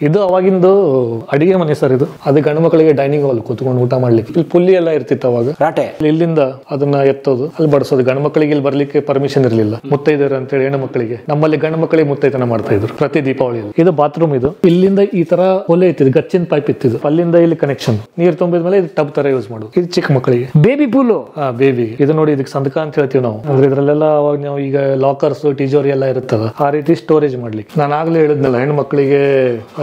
ಇದು ಅವಾಗಿಂದು ಅಡಿಗೆ ಮನೆ ಸರ್. ಇದು ಅದು ಗಂಡು ಮಕ್ಕಳಿಗೆ ಡೈನಿಂಗ್ ಹಾಲ್ ಕೂತ್ಕೊಂಡು ಊಟ ಮಾಡ್ಲಿಕ್ಕೆ. ಇಲ್ಲಿ ಪುಲ್ಲಿ ಎಲ್ಲ ಇರ್ತಿತ್ತು ಅವಾಗ, ರಾಟೆ. ಇಲ್ಲಿಂದ ಅದನ್ನ ಎತ್ತೋದು, ಅಲ್ಲಿ ಬಡಿಸೋದು. ಗಂಡು ಮಕ್ಕಳಿಗೆ ಇಲ್ಲಿ ಬರ್ಲಿಕ್ಕೆ ಪರ್ಮಿಷನ್ ಇರಲಿಲ್ಲ, ಮುತ್ತೈದರು ಅಂತೇಳಿ ಹೆಣ್ಣು ಮಕ್ಕಳಿಗೆ. ನಮ್ಮಲ್ಲಿ ಗಂಡು ಮಕ್ಕಳಿಗೆ ಮುತ್ತೈತನ ಮಾಡ್ತಾ ಇದ್ರು ಪ್ರತಿ ದೀಪಾವಳಿಯಲ್ಲಿ. ಇದು ಬಾತ್ರೂಮ್. ಇದು ಇಲ್ಲಿಂದ ಈ ತರ ಒಲೆ ಇತ್ತಿದ್ದು, ಗಚ್ಚಿನ ಪೈಪ್ ಇತ್ತಿದ್ದು, ಅಲ್ಲಿಂದ ಇಲ್ಲಿ ಕನೆಕ್ಷನ್. ನೀರ್ ತುಂಬಿದ್ಮೇಲೆ ಇದು ಟಬ್ ತರ ಯೂಸ್ ಮಾಡೋದು. ಇದು ಚಿಕ್ಕ ಮಕ್ಕಳಿಗೆ ಬೇಬಿ ಪೂಲು. ಬೇಬಿ ಇದು ನೋಡಿ, ಇದಕ್ಕೆ ಸಂದಕ ಅಂತ ಹೇಳ್ತೀವಿ ನಾವು. ಅಂದ್ರೆ ಇದ್ರಲ್ಲೆಲ್ಲ ಅವಾಗ ನಾವು ಈಗ ಲಾಕರ್ಸ್, ಟಿಜೋರಿ ಎಲ್ಲ ಇರುತ್ತಲ್ಲ, ಆ ರೀತಿ ಸ್ಟೋರೇಜ್ ಮಾಡ್ಲಿಕ್ಕೆ. ನಾನು ಆಗ್ಲೇ ಹೇಳಿದ್ನಲ್ಲ, ಹೆಣ್ಣು ಮಕ್ಕಳಿಗೆ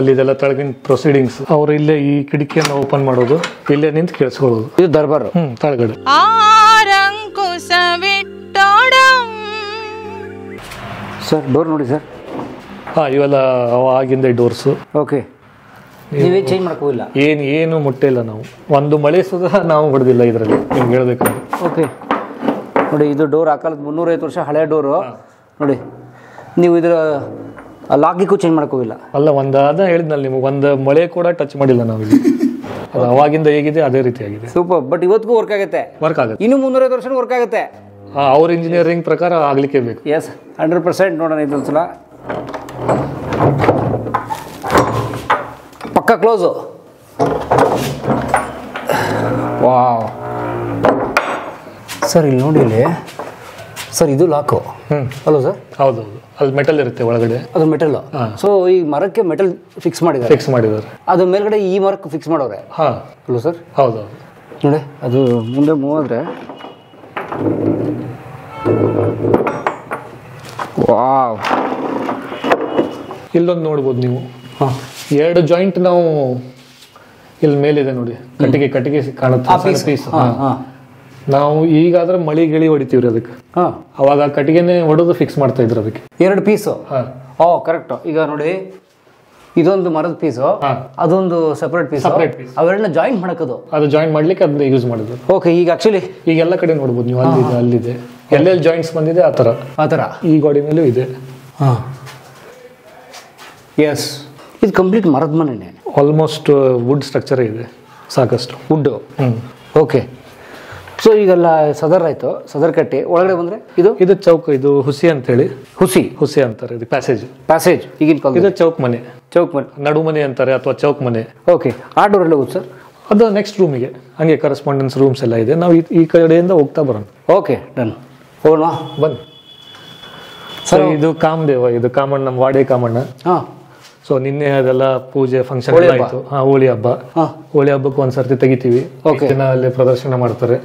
ಅಲ್ಲಿ ಇದೆಲ್ಲ ತೆಳಗಿನ ಪ್ರೊಸೀಡಿಂಗ್ಸ್. ಅವ್ರು ಇಲ್ಲೇ ಈ ಕಿಟಕಿಯನ್ನು ಓಪನ್ ಮಾಡೋದು, ಇಲ್ಲೇ ನಿಂತು ಕೇಳಿಸ್ಕೊಳ್ಳೋದು. ಇದು ದರ್ಬಾರ್ ತೆಳಗಡೆ. ಸರ್ ಡೋರ್ ನೋಡಿ ಸರ್. ಇವೆಲ್ಲ ಆಗಿಂದ ಡೋರ್ಸ್. ಓಕೆ, ನೀವೇ ಚೇಂಜ್ ಮಾಡ್ಕೋಲ್ಲ? ಏನು ಮುಟ್ಟೆ ಇಲ್ಲ ನಾವು. ಒಂದು ಮಳೆ ಸುಧಾ ನಾವು ಹೊಡೆದಿಲ್ಲ ಇದರಲ್ಲಿ, ನಿಮ್ಗೆ ಹೇಳ್ಬೇಕಂದ್ರೆ. ಓಕೆ ನೋಡಿ, ಇದು ಡೋರ್ ಹಾಕಲ್ 350 ವರ್ಷ ಹಳೆ ಡೋರು ನೋಡಿ. ನೀವು ಇದರ ಲಾಕಿಗೂ ಚೇಂಜ್ ಮಾಡ್ಕೋವಿಲ್ಲ? ಅಲ್ಲ, ಅದ ಹೇಳಿದ್ನಲ್ಲ ನಿಮ್ಗೆ, ಒಂದು ಮಳೆ ಕೂಡ ಟಚ್ ಮಾಡಿಲ್ಲ ನಾವು ಇಲ್ಲಿ. ಅದು ಅವಾಗಿಂದ ಹೇಗಿದೆ ಅದೇ ರೀತಿ ಆಗಿದೆ. ಸೂಪರ್. ಬಟ್ ಇವತ್ತಿಗೂ ವರ್ಕ್ ಆಗುತ್ತೆ? ವರ್ಕ್ ಆಗುತ್ತೆ. ಇನ್ನು 350 ವರ್ಷ ವರ್ಕ್ ಆಗುತ್ತೆ. ಅವ್ರ ಇಂಜಿನಿಯರಿಂಗ್ ಪ್ರಕಾರ ಆಗ್ಲಿಕ್ಕೆ ಬೇಕು. ಎಸ್, 100% ನೋಡೋಣ ಇದೊಂದ್ಸಲ. ಪಕ್ಕ ಕ್ಲೋಸು. ವಾವ್ ಸರ್, ಇಲ್ಲಿ ನೋಡಿ, ಇಲ್ಲಿ ಸರ್ ಇದು ಲಾಕು. ಅಲ್ವ ಸರ್? ಹೌದೌದು, ಅಲ್ಲಿ ಮೆಟಲ್ ಇರುತ್ತೆ ಒಳಗಡೆ. ಅದು ಮೆಟಲ್. ಸೊ ಈ ಮರಕ್ಕೆ ಮೆಟಲ್ ಫಿಕ್ಸ್ ಮಾಡಿದ್ದಾರೆ. ಅದು ಮೇಲ್ಗಡೆ ಈ ಮರಕ್ಕೆ ಫಿಕ್ಸ್ ಮಾಡೋರೆ. ಅಲ್ವ ಸರ್? ಹೌದೌದು. ನೋಡಿ, ಅದು ಮುಂದೆ ಮೂವ್ ಆದ್ರೆ ವಾವ್. ಇಲ್ಲೊಂದು ನೋಡ್ಬೋದು ನೀವು, 2 ಜಾಯಿಂಟ್ ನಾವು ಇಲ್ಲಿ ಮೇಲಿದೆ ನೋಡಿ, ಕಟ್ಟಿಗೆ ಕಾಣುತ್ತೆ ಪೀಸ್. ನಾವು ಈಗಾದ್ರೆ ಮಳಿ ಗಿಳಿ ಹೊಡಿತೀವ್ರಿ ಅದಕ್ಕೆ. ಅವಾಗ ಕಟ್ಟಿಗೆನೆ ಹೊಡೆದು ಫಿಕ್ಸ್ ಮಾಡ್ತಾ ಇದ್ರು ಅದಕ್ಕೆ. 2 ಪೀಸು. ಕರೆಕ್ಟ್. ಈಗ ನೋಡಿ, ಇದೊಂದು ಮರದ ಪೀಸು, ಅದೊಂದು ಸೆಪರೇಟ್ ಪೀಸ್. ಅವೆರಡನ್ನ ಜಾಯಿಂಟ್ ಮಾಡಕೋದು. ಅದು ಜಾಯಿಂಟ್ ಮಾಡ್ಲಿಕ್ಕೆ ಅದನ್ನ ಯೂಸ್ ಮಾಡಿದ್ರು. ಓಕೆ, ಈಗ ಆಕ್ಚುಲಿ ಈಗ ಎಲ್ಲ ಕಡೆ ನೋಡ್ಬೋದು ನೀವು, ಅಲ್ಲಿದೆ ಎಲ್ಲೆಲ್ಲಿ ಜಾಯಿಂಟ್ಸ್ ಬಂದಿದೆ ಆ ತರ ಈ ಗಾಡಿ ಮೇಲೂ ಇದೆ. ಎಸ್, ಇದು ಕಂಪ್ಲೀಟ್ ಮರದ ಮನೆನೇ. ಆಲ್ಮೋಸ್ಟ್ ವುಡ್ ಸ್ಟ್ರಕ್ಚರೇ ಇದೆ, ಸಾಕಷ್ಟು ವುಡ್. ಓಕೆ, ಸೊ ಈಗೆಲ್ಲ ಸದರ್ ಆಯ್ತು, ಸದರ್ ಕಟ್ಟಿ ಒಳಗಡೆ ಬಂದ್ರೆ ಇದು ಚೌಕ್. ಇದು ಹುಸಿ ಅಂತೇಳಿ, ಹುಸಿ ಅಂತಾರೆ. ಇದು ಪ್ಯಾಸೇಜ್. ಈಗಿನ ಇದು ಚೌಕ್ ಮನೆ, ನಡು ಮನೆ ಅಂತಾರೆ ಅಥವಾ ಚೌಕ್ ಮನೆ. ಓಕೆ, ಆ ಡೋರ್ ಎಲ್ಲ ಹೋಗುದು ಸರ್? ಅದು ನೆಕ್ಸ್ಟ್ ರೂಮಿಗೆ, ಹಂಗೆ ಕರೆಸ್ಪಾಂಡೆನ್ಸ್ ರೂಮ್ಸ್ ಎಲ್ಲ ಇದೆ. ನಾವು ಈ ಕಡೆಯಿಂದ ಹೋಗ್ತಾ ಬರೋಣ. Okay, done. ಹೋಗೋಣ ಬನ್ನಿ ಸರ್. ಇದು ಕಾಮದೇವ, ಇದು ಕಾಮಣ್ಣ, ನಮ್ಮ ವಾಡೆ ಕಾಮಣ್ಣ. ಸೊ ನಿನ್ನೆ ಅದೆಲ್ಲ ಪೂಜೆ ಫಂಕ್ಷನ್ ಆಯ್ತು. ಹೋಳಿ ಹಬ್ಬ. ಹೋಳಿ ಹಬ್ಬಕ್ಕೆ ಒಂದ್ಸರ್ತಿ ತೆಗಿತೀವಿ, ದಿನ ಅಲ್ಲಿ ಪ್ರದರ್ಶನ ಮಾಡ್ತಾರೆ.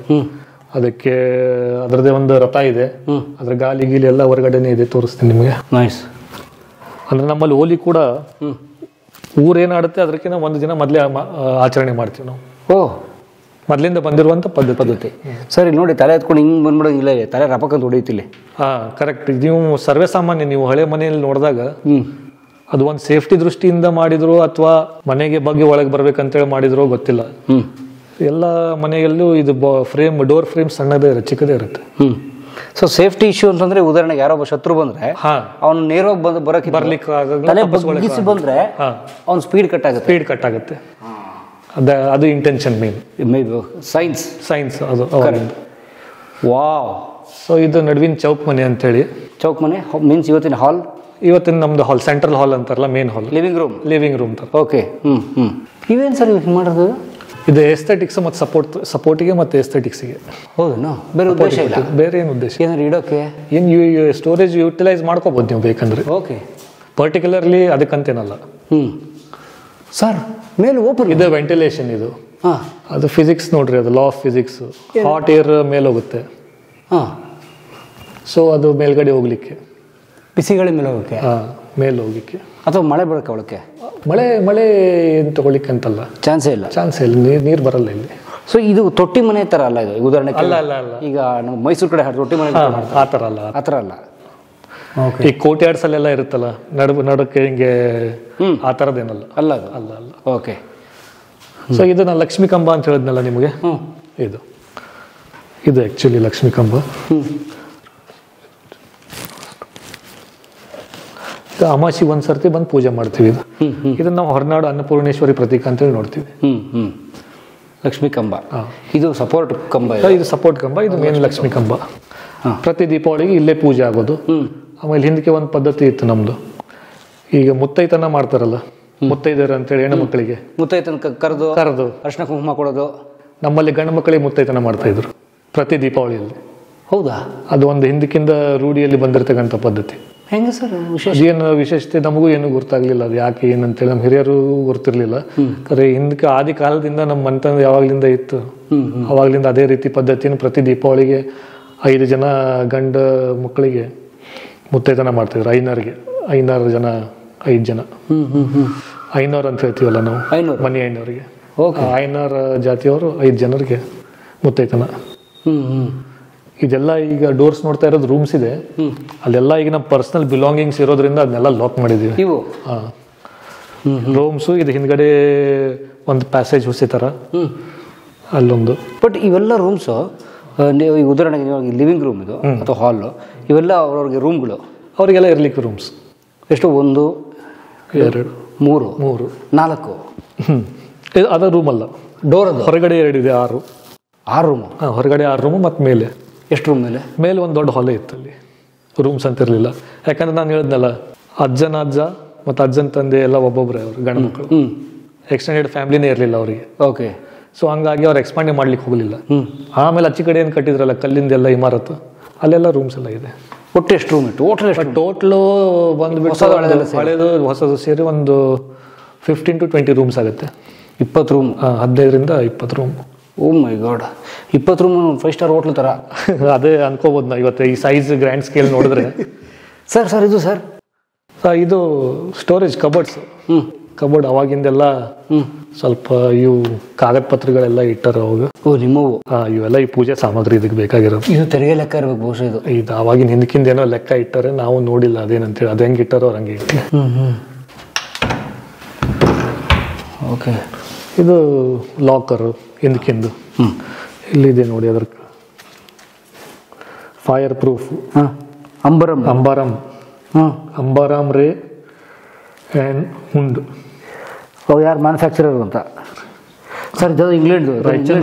ಅದಕ್ಕೆ ಅದರದೇ ಒಂದು ರಥ ಇದೆ, ಅದ್ರ ಗಾಲಿ ಗೀಲಿ ಎಲ್ಲ ಹೊರಗಡೆನೆ ಇದೆ, ತೋರಿಸ್ತೀನಿ ನಿಮಗೆ. ನೈಸ್. ಅಂದ್ರೆ ನಮ್ಮಲ್ಲಿ ಹೋಲಿ ಕೂಡ ಊರೇನಾಡುತ್ತೆ ಅದಕ್ಕಿಂತ ಒಂದು ದಿನ ಮೊದಲೇ ಆಚರಣೆ ಮಾಡ್ತೀವಿ ನಾವು. ಮೊದಲಿಂದ ಬಂದಿರುವಂತ ಪದ್ಧತಿ. ಸರಿ ನೋಡಿ, ತಲೆ ಎತ್ಕೊಂಡು ಹಿಂಗ್ ಬಂದ್ಬಿಡೋಂಗಿಲ್ಲ, ತಲೆ ರಪಕ್ಕಂತ ಹೊಡಿತಿಲ್ಲ. ಕರೆಕ್ಟ್. ನೀವು ಸರ್ವೇ ಸಾಮಾನ್ಯ, ನೀವು ಹಳೆ ಮನೆಯಲ್ಲಿ ನೋಡಿದಾಗ ಅದು ಒಂದು ಸೇಫ್ಟಿ ದೃಷ್ಟಿಯಿಂದ ಮಾಡಿದ್ರು ಅಥವಾ ಮನೆಗೆ ಬಗ್ಗೆ ಒಳಗೆ ಬರ್ಬೇಕಂತೇಳಿ ಮಾಡಿದ್ರು ಗೊತ್ತಿಲ್ಲ. ಎಲ್ಲ ಮನೆಯಲ್ಲೂ ಇದು ಡೋರ್ ಫ್ರೇಮ್ ಸಣ್ಣದೇ ಇರುತ್ತೆ, ಚಿಕ್ಕದೇ ಇರುತ್ತೆ. ಸೊ ಸೇಫ್ಟಿ ಇಶ್ಯೂ ಅಂತಂದ್ರೆ, ಉದಾಹರಣೆಗೆ ಯಾರೊಬ್ಬ ಶತ್ರು ಬಂದ್ರೆ ಅವ್ನು ನೇರವಾಗಿ ಬರ್ಲಿಕ್ಕೆ ಬಂದ್ರೆ ಅವ್ನ ಸ್ಪೀಡ್ ಕಟ್ ಆಗುತ್ತೆ. ಅದು ಇಂಟೆನ್ಷನ್ ಮೇನ್. ಸೈನ್ಸ್ ಅದು. ವಾವ್. ಸೊ ಇದು ನಡುವಿನ ಚೌಕ್ ಮನೆ ಅಂತೇಳಿ. ಚೌಕ್ ಮನೆ ಮೀನ್ಸ್ ಇವತ್ತಿನ ನಮ್ದು ಹಾಲ್, ಸೆಂಟ್ರಲ್ ಹಾಲ್ ಅಂತಾರಲ್ಲ, ಮೇನ್ ಹಾಲ್, ಲಿವಿಂಗ್ ರೂಮ್. ಓಕೆ. ಇವೇನ್ ಸರ್ ಹಿಂಗೆ ಮಾಡೋದು? ಇದು ಎಸ್ಥೆಟಿಕ್ಸ್ ಮತ್ತು ಸಪೋರ್ಟಿಗೆ ಮತ್ತು ಎಸ್ಥೆಟಿಕ್ಸ್ಗೆ. ಹೌದಾ? ಬೇರೆ ಉದ್ದೇಶ ಇಲ್ಲ? ಬೇರೆ ಏನು ಉದ್ದೇಶ? ಏನಾದ್ರು ಇಡೋಕೆ ಸ್ಟೋರೇಜ್ ಯುಟಿಲೈಸ್ ಮಾಡ್ಕೋಬಹುದು ನೀವು ಬೇಕಂದ್ರೆ. ಓಕೆ. ಪರ್ಟಿಕ್ಯುಲರ್ಲಿ ಅದಕ್ಕಂತೇನಲ್ಲ. ಸರ್ ಮೇಲೆ ಓಪನ್ ಇದು ವೆಂಟಿಲೇಷನ್. ಇದು ಅದು ಫಿಸಿಕ್ಸ್ ನೋಡ್ರಿ, ಅದು law of physics. Hot air ಮೇಲೆ ಹೋಗುತ್ತೆ. ಸೊ ಅದು ಮೇಲ್ಗಡೆ ಹೋಗ್ಲಿಕ್ಕೆ, ಬಿಸಿಗಳ ಮೇಲೆ ಹೋಗಕ್ಕೆ, ಮೇಲೆ ಹೋಗ್ಲಿಕ್ಕೆ, ಅಥವಾ ಮಳೆ ಬರೋಕೆ ಒಳಕ್ಕೆ. ಮಳೆ ಏನು ತಗೊಳ್ಳಿಕ್ಕೆ ಅಂತಲ್ಲ, ಚಾನ್ಸೇ ಇಲ್ಲ. ನೀರು ಬರಲ್ಲ ಇಲ್ಲಿ. ಸೊ ಇದು ತೊಟ್ಟಿ ಮನೆ ತರ ಅಲ್ಲ ಇದು? ಉದಾಹರಣೆ ಅಲ್ಲ. ಈಗ ನಮ್ಮ ಮೈಸೂರು ಕಡೆ ತೊಟ್ಟಿ ಮನೆ ಆ ಥರ ಅಲ್ಲ. ಈ ಕೋರ್ಟ್ಯಾರ್ಡ್ಸ್ ಅಲ್ಲೆಲ್ಲ ಇರುತ್ತಲ್ಲ, ನಡಕ್ಕೆ ಹಿಂಗೆ, ಆ ಥರದ್ದೇನಲ್ಲ. ಅಲ್ಲ. ಓಕೆ. ಸೊ ಇದು ನಾನು ಲಕ್ಷ್ಮೀ ಕಂಬ ಅಂತ ಹೇಳಿದ್ನಲ್ಲ ನಿಮಗೆ, ಇದು ಆ್ಯಕ್ಚುಲಿ ಲಕ್ಷ್ಮೀ ಕಂಬ. ಅಮಾಸಿ ಒಂದ್ಸರ್ತಿ ಬಂದು ಪೂಜೆ ಮಾಡ್ತೀವಿ. ಇದನ್ನ ನಾವು ಹೊರನಾಡು ಅನ್ನಪೂರ್ಣೇಶ್ವರಿ ಪ್ರತೀಕ ಅಂತೇಳಿ ನೋಡ್ತೀವಿ. ಲಕ್ಷ್ಮೀ ಕಂಬ. ಇದು ಸಪೋರ್ಟ್ ಕಂಬ. ಇದು ಸಪೋರ್ಟ್ ಕಂಬ, ಇದು ಮೇನ್ ಲಕ್ಷ್ಮೀ ಕಂಬ. ಪ್ರತಿ ದೀಪಾವಳಿಗೆ ಇಲ್ಲೇ ಪೂಜೆ ಆಗೋದು. ಆಮೇಲೆ ಹಿಂದಕ್ಕೆ ಒಂದು ಪದ್ಧತಿ ಇತ್ತು ನಮ್ದು. ಈಗ ಮುತ್ತೈತನ ಮಾಡ್ತಾರಲ್ಲ, ಮುತ್ತೈದೆಯರು ಅಂತೇಳಿ ಹೆಣ್ಣು ಮಕ್ಕಳಿಗೆ ಮುತ್ತೈತನ ಕರೆದು ಅರ್ಶಿನ ಕುಂಕುಮ ಕೊಡೋದು. ನಮ್ಮಲ್ಲಿ ಗಂಡು ಮಕ್ಕಳಿಗೆ ಮುತ್ತೈತನ ಮಾಡ್ತಾ ಇದ್ರು ಪ್ರತಿ ದೀಪಾವಳಿಯಲ್ಲಿ. ಹೌದಾ? ಅದು ಒಂದು ಹಿಂದಕ್ಕಿಂದ ರೂಢಿಯಲ್ಲಿ ಬಂದಿರತಕ್ಕಂಥ ಪದ್ಧತಿ. ಹೆಂಗೆ ಸರ್ ವಿಶೇಷ? ಏನು ವಿಶೇಷತೆ ನಮಗೂ ಏನು ಗೊತ್ತಾಗ್ಲಿಲ್ಲ, ಅದು ಯಾಕೆ ಏನಂತೇಳಿ ನಮ್ಮ ಹಿರಿಯರು ಗೊತ್ತಿರ್ಲಿಲ್ಲ. ಖರೆ ಹಿಂದಕ್ಕೆ ಆದಿ ಕಾಲದಿಂದ ನಮ್ಮ ಮನೆತನ ಯಾವಾಗ್ಲಿಂದ ಇತ್ತು, ಅವಾಗ್ಲಿಂದ ಅದೇ ರೀತಿ ಪದ್ಧತಿನ ಪ್ರತಿ ದೀಪಾವಳಿಗೆ 5 ಜನ ಗಂಡ ಮಕ್ಕಳಿಗೆ ಮುತ್ತೈತನ ಮಾಡ್ತಿದ್ರು. ಐನಾರು ಜನ 5 ಜನ ಐನೂರು ಅಂತ ಹೇಳ್ತೀವಲ್ಲ ನಾವು, ಮನಿ ಐನೂರಿಗೆ. ಐನಾರ ಜಾತಿಯವರು 5 ಜನರಿಗೆ ಮುತ್ತೈತನ. ಇದೆಲ್ಲ ಈಗ ಡೋರ್ಸ್ ನೋಡ್ತಾ ಇರೋದು ರೂಮ್ಸ್ ಇದೆ, ಅಲ್ಲೆಲ್ಲ ಈಗ ನಮ್ಮ ಪರ್ಸನಲ್ ಬಿಲಾಂಗಿಂಗ್ಸ್ ಇರೋದ್ರಿಂದ ಅದನ್ನೆಲ್ಲ ಲಾಕ್ ಮಾಡಿದೀವಿ. ರೂಮ್ಸು ಇದು ಹಿಂದ್ಗಡೆ ಒಂದು ಪ್ಯಾಸೇಜ್ ಹುಸಿ ತರ ಅಲ್ಲೊಂದು. ಬಟ್ ಇವೆಲ್ಲ ರೂಮ್ಸು ಉದಾಹರಣೆಗೆ ಲಿವಿಂಗ್ ರೂಮ್ ಇದು ಅಥವಾ ಹಾಲು, ಇವೆಲ್ಲ ಅವ್ರವ್ರಿಗೆ ರೂಮ್ಗಳು, ಅವರಿಗೆಲ್ಲ ಇರ್ಲಿಕ್ಕೆ ರೂಮ್ಸ್ ಎಷ್ಟು? 1 2 3 4 ಅದ ರೂಮ್ ಅಲ್ಲ, ಡೋರ್ ಅದು ಹೊರಗಡೆ 2 ಇದೆ, 6 ರೂಮ್. ಹೊರಗಡೆ 6 ರೂಮು ಮತ್ತು ಮೇಲೆ ಎಷ್ಟು ರೂಮ್? ಮೇಲೆ ಒಂದು ದೊಡ್ಡ ಹಾಲೇ ಇತ್ತು, ಅಲ್ಲಿ ರೂಮ್ಸ್ ಅಂತ ಇರಲಿಲ್ಲ. ಯಾಕಂದ್ರೆ ನಾನು ಹೇಳಿದ್ನಲ್ಲ, ಅಜ್ಜ ಮತ್ತು ಅಜ್ಜನ ತಂದೆ ಎಲ್ಲ ಒಬ್ಬೊಬ್ಬರೇ ಅವರು ಗಂಡು ಮಕ್ಕಳು, ಎಕ್ಸ್ಟೆಂಡೆಡ್ ಫ್ಯಾಮಿಲಿನೇ ಇರಲಿಲ್ಲ ಅವರಿಗೆ. ಓಕೆ. ಸೊ ಹಂಗಾಗಿ ಅವ್ರು ಎಕ್ಸ್ಪಾಂಡೇ ಮಾಡ್ಲಿಕ್ಕೆ ಹೋಗಲಿಲ್ಲ. ಆಮೇಲೆ ಅಚ್ಚಿ ಕಡೆ ಏನು ಕಟ್ಟಿದ್ರಲ್ಲ ಕಲ್ಲಿಂದೆಲ್ಲ ಇಮಾರತ್ತು, ಅಲ್ಲೆಲ್ಲ ರೂಮ್ಸ್ ಎಲ್ಲ ಇದೆ. ಒಟ್ಟು ಎಷ್ಟು ರೂಮ್ ಇತ್ತು? ಟೋಟಲು ಬಂದ್ಬಿಟ್ಟು ಹಳೇದು ಹೊಸದು ಸೇರಿ ಒಂದು 15 to 20 ರೂಮ್ಸ್ ಆಗುತ್ತೆ. 20 ರೂಮ್? 15ರಿಂದ 20 ರೂಮ್. ಓ ಮೈ ಗಾಡ್, 20 ರೂಮ್ 5 ಸ್ಟಾರ್ ಹೋಟ್ಲ್ ಥರ. ಅದೇ ಅನ್ಕೋಬೋದು ನಾ ಇವತ್ತು ಈ ಸೈಜ್ ಗ್ರ್ಯಾಂಡ್ ಸ್ಕೇಲ್ ನೋಡಿದ್ರೆ. ಸರ್ ಇದು ಸರ್ ಇದು ಸ್ಟೋರೇಜ್ ಕಬೋರ್ಡ್ಸ್. ಕಬೋರ್ಡ್ ಅವಾಗಿಂದೆಲ್ಲ ಸ್ವಲ್ಪ ಇವು ಕಾಗದ ಪತ್ರಗಳೆಲ್ಲ ಇಟ್ಟಾರ ಅವಾಗ. ಓ ನಿಮ್ಮವು? ಇವೆಲ್ಲ ಈ ಪೂಜೆ ಸಾಮಗ್ರಿ ಇದಕ್ಕೆ ಬೇಕಾಗಿರೋದು. ಇದು ತೆರಿಗೆ ಲೆಕ್ಕ ಇರ್ಬೇಕು ಬಹುಶಃ. ಇದು ಅವಾಗಿನ ಹಿಂದಕ್ಕಿಂದ ಏನೋ ಲೆಕ್ಕ ಇಟ್ಟಾರೆ, ನಾವು ನೋಡಿಲ್ಲ ಅದೇನಂತೇಳಿ. ಅದು ಹೆಂಗೆ ಇಟ್ಟಾರೋ ಅವ್ರು ಹಂಗೆ ಇಟ್ಟು. ಓಕೆ. ಇದು ಲಾಕರು ಹಿಂದಕ್ಕಿಂದು ಇಲ್ಲಿದೆ ನೋಡಿ, ಅದ್ರ ಫೈರ್ ಪ್ರೂಫ್. ಅಂಬಾರಾಮ್ ರೇ ಆ್ಯಂಡ್ ಹುಂಡ್. ಯಾರು ಮ್ಯಾನುಫ್ಯಾಕ್ಚರರ್ ಅಂತ ಸರ್? ಇದು ಇಂಗ್ಲೆಂಡ್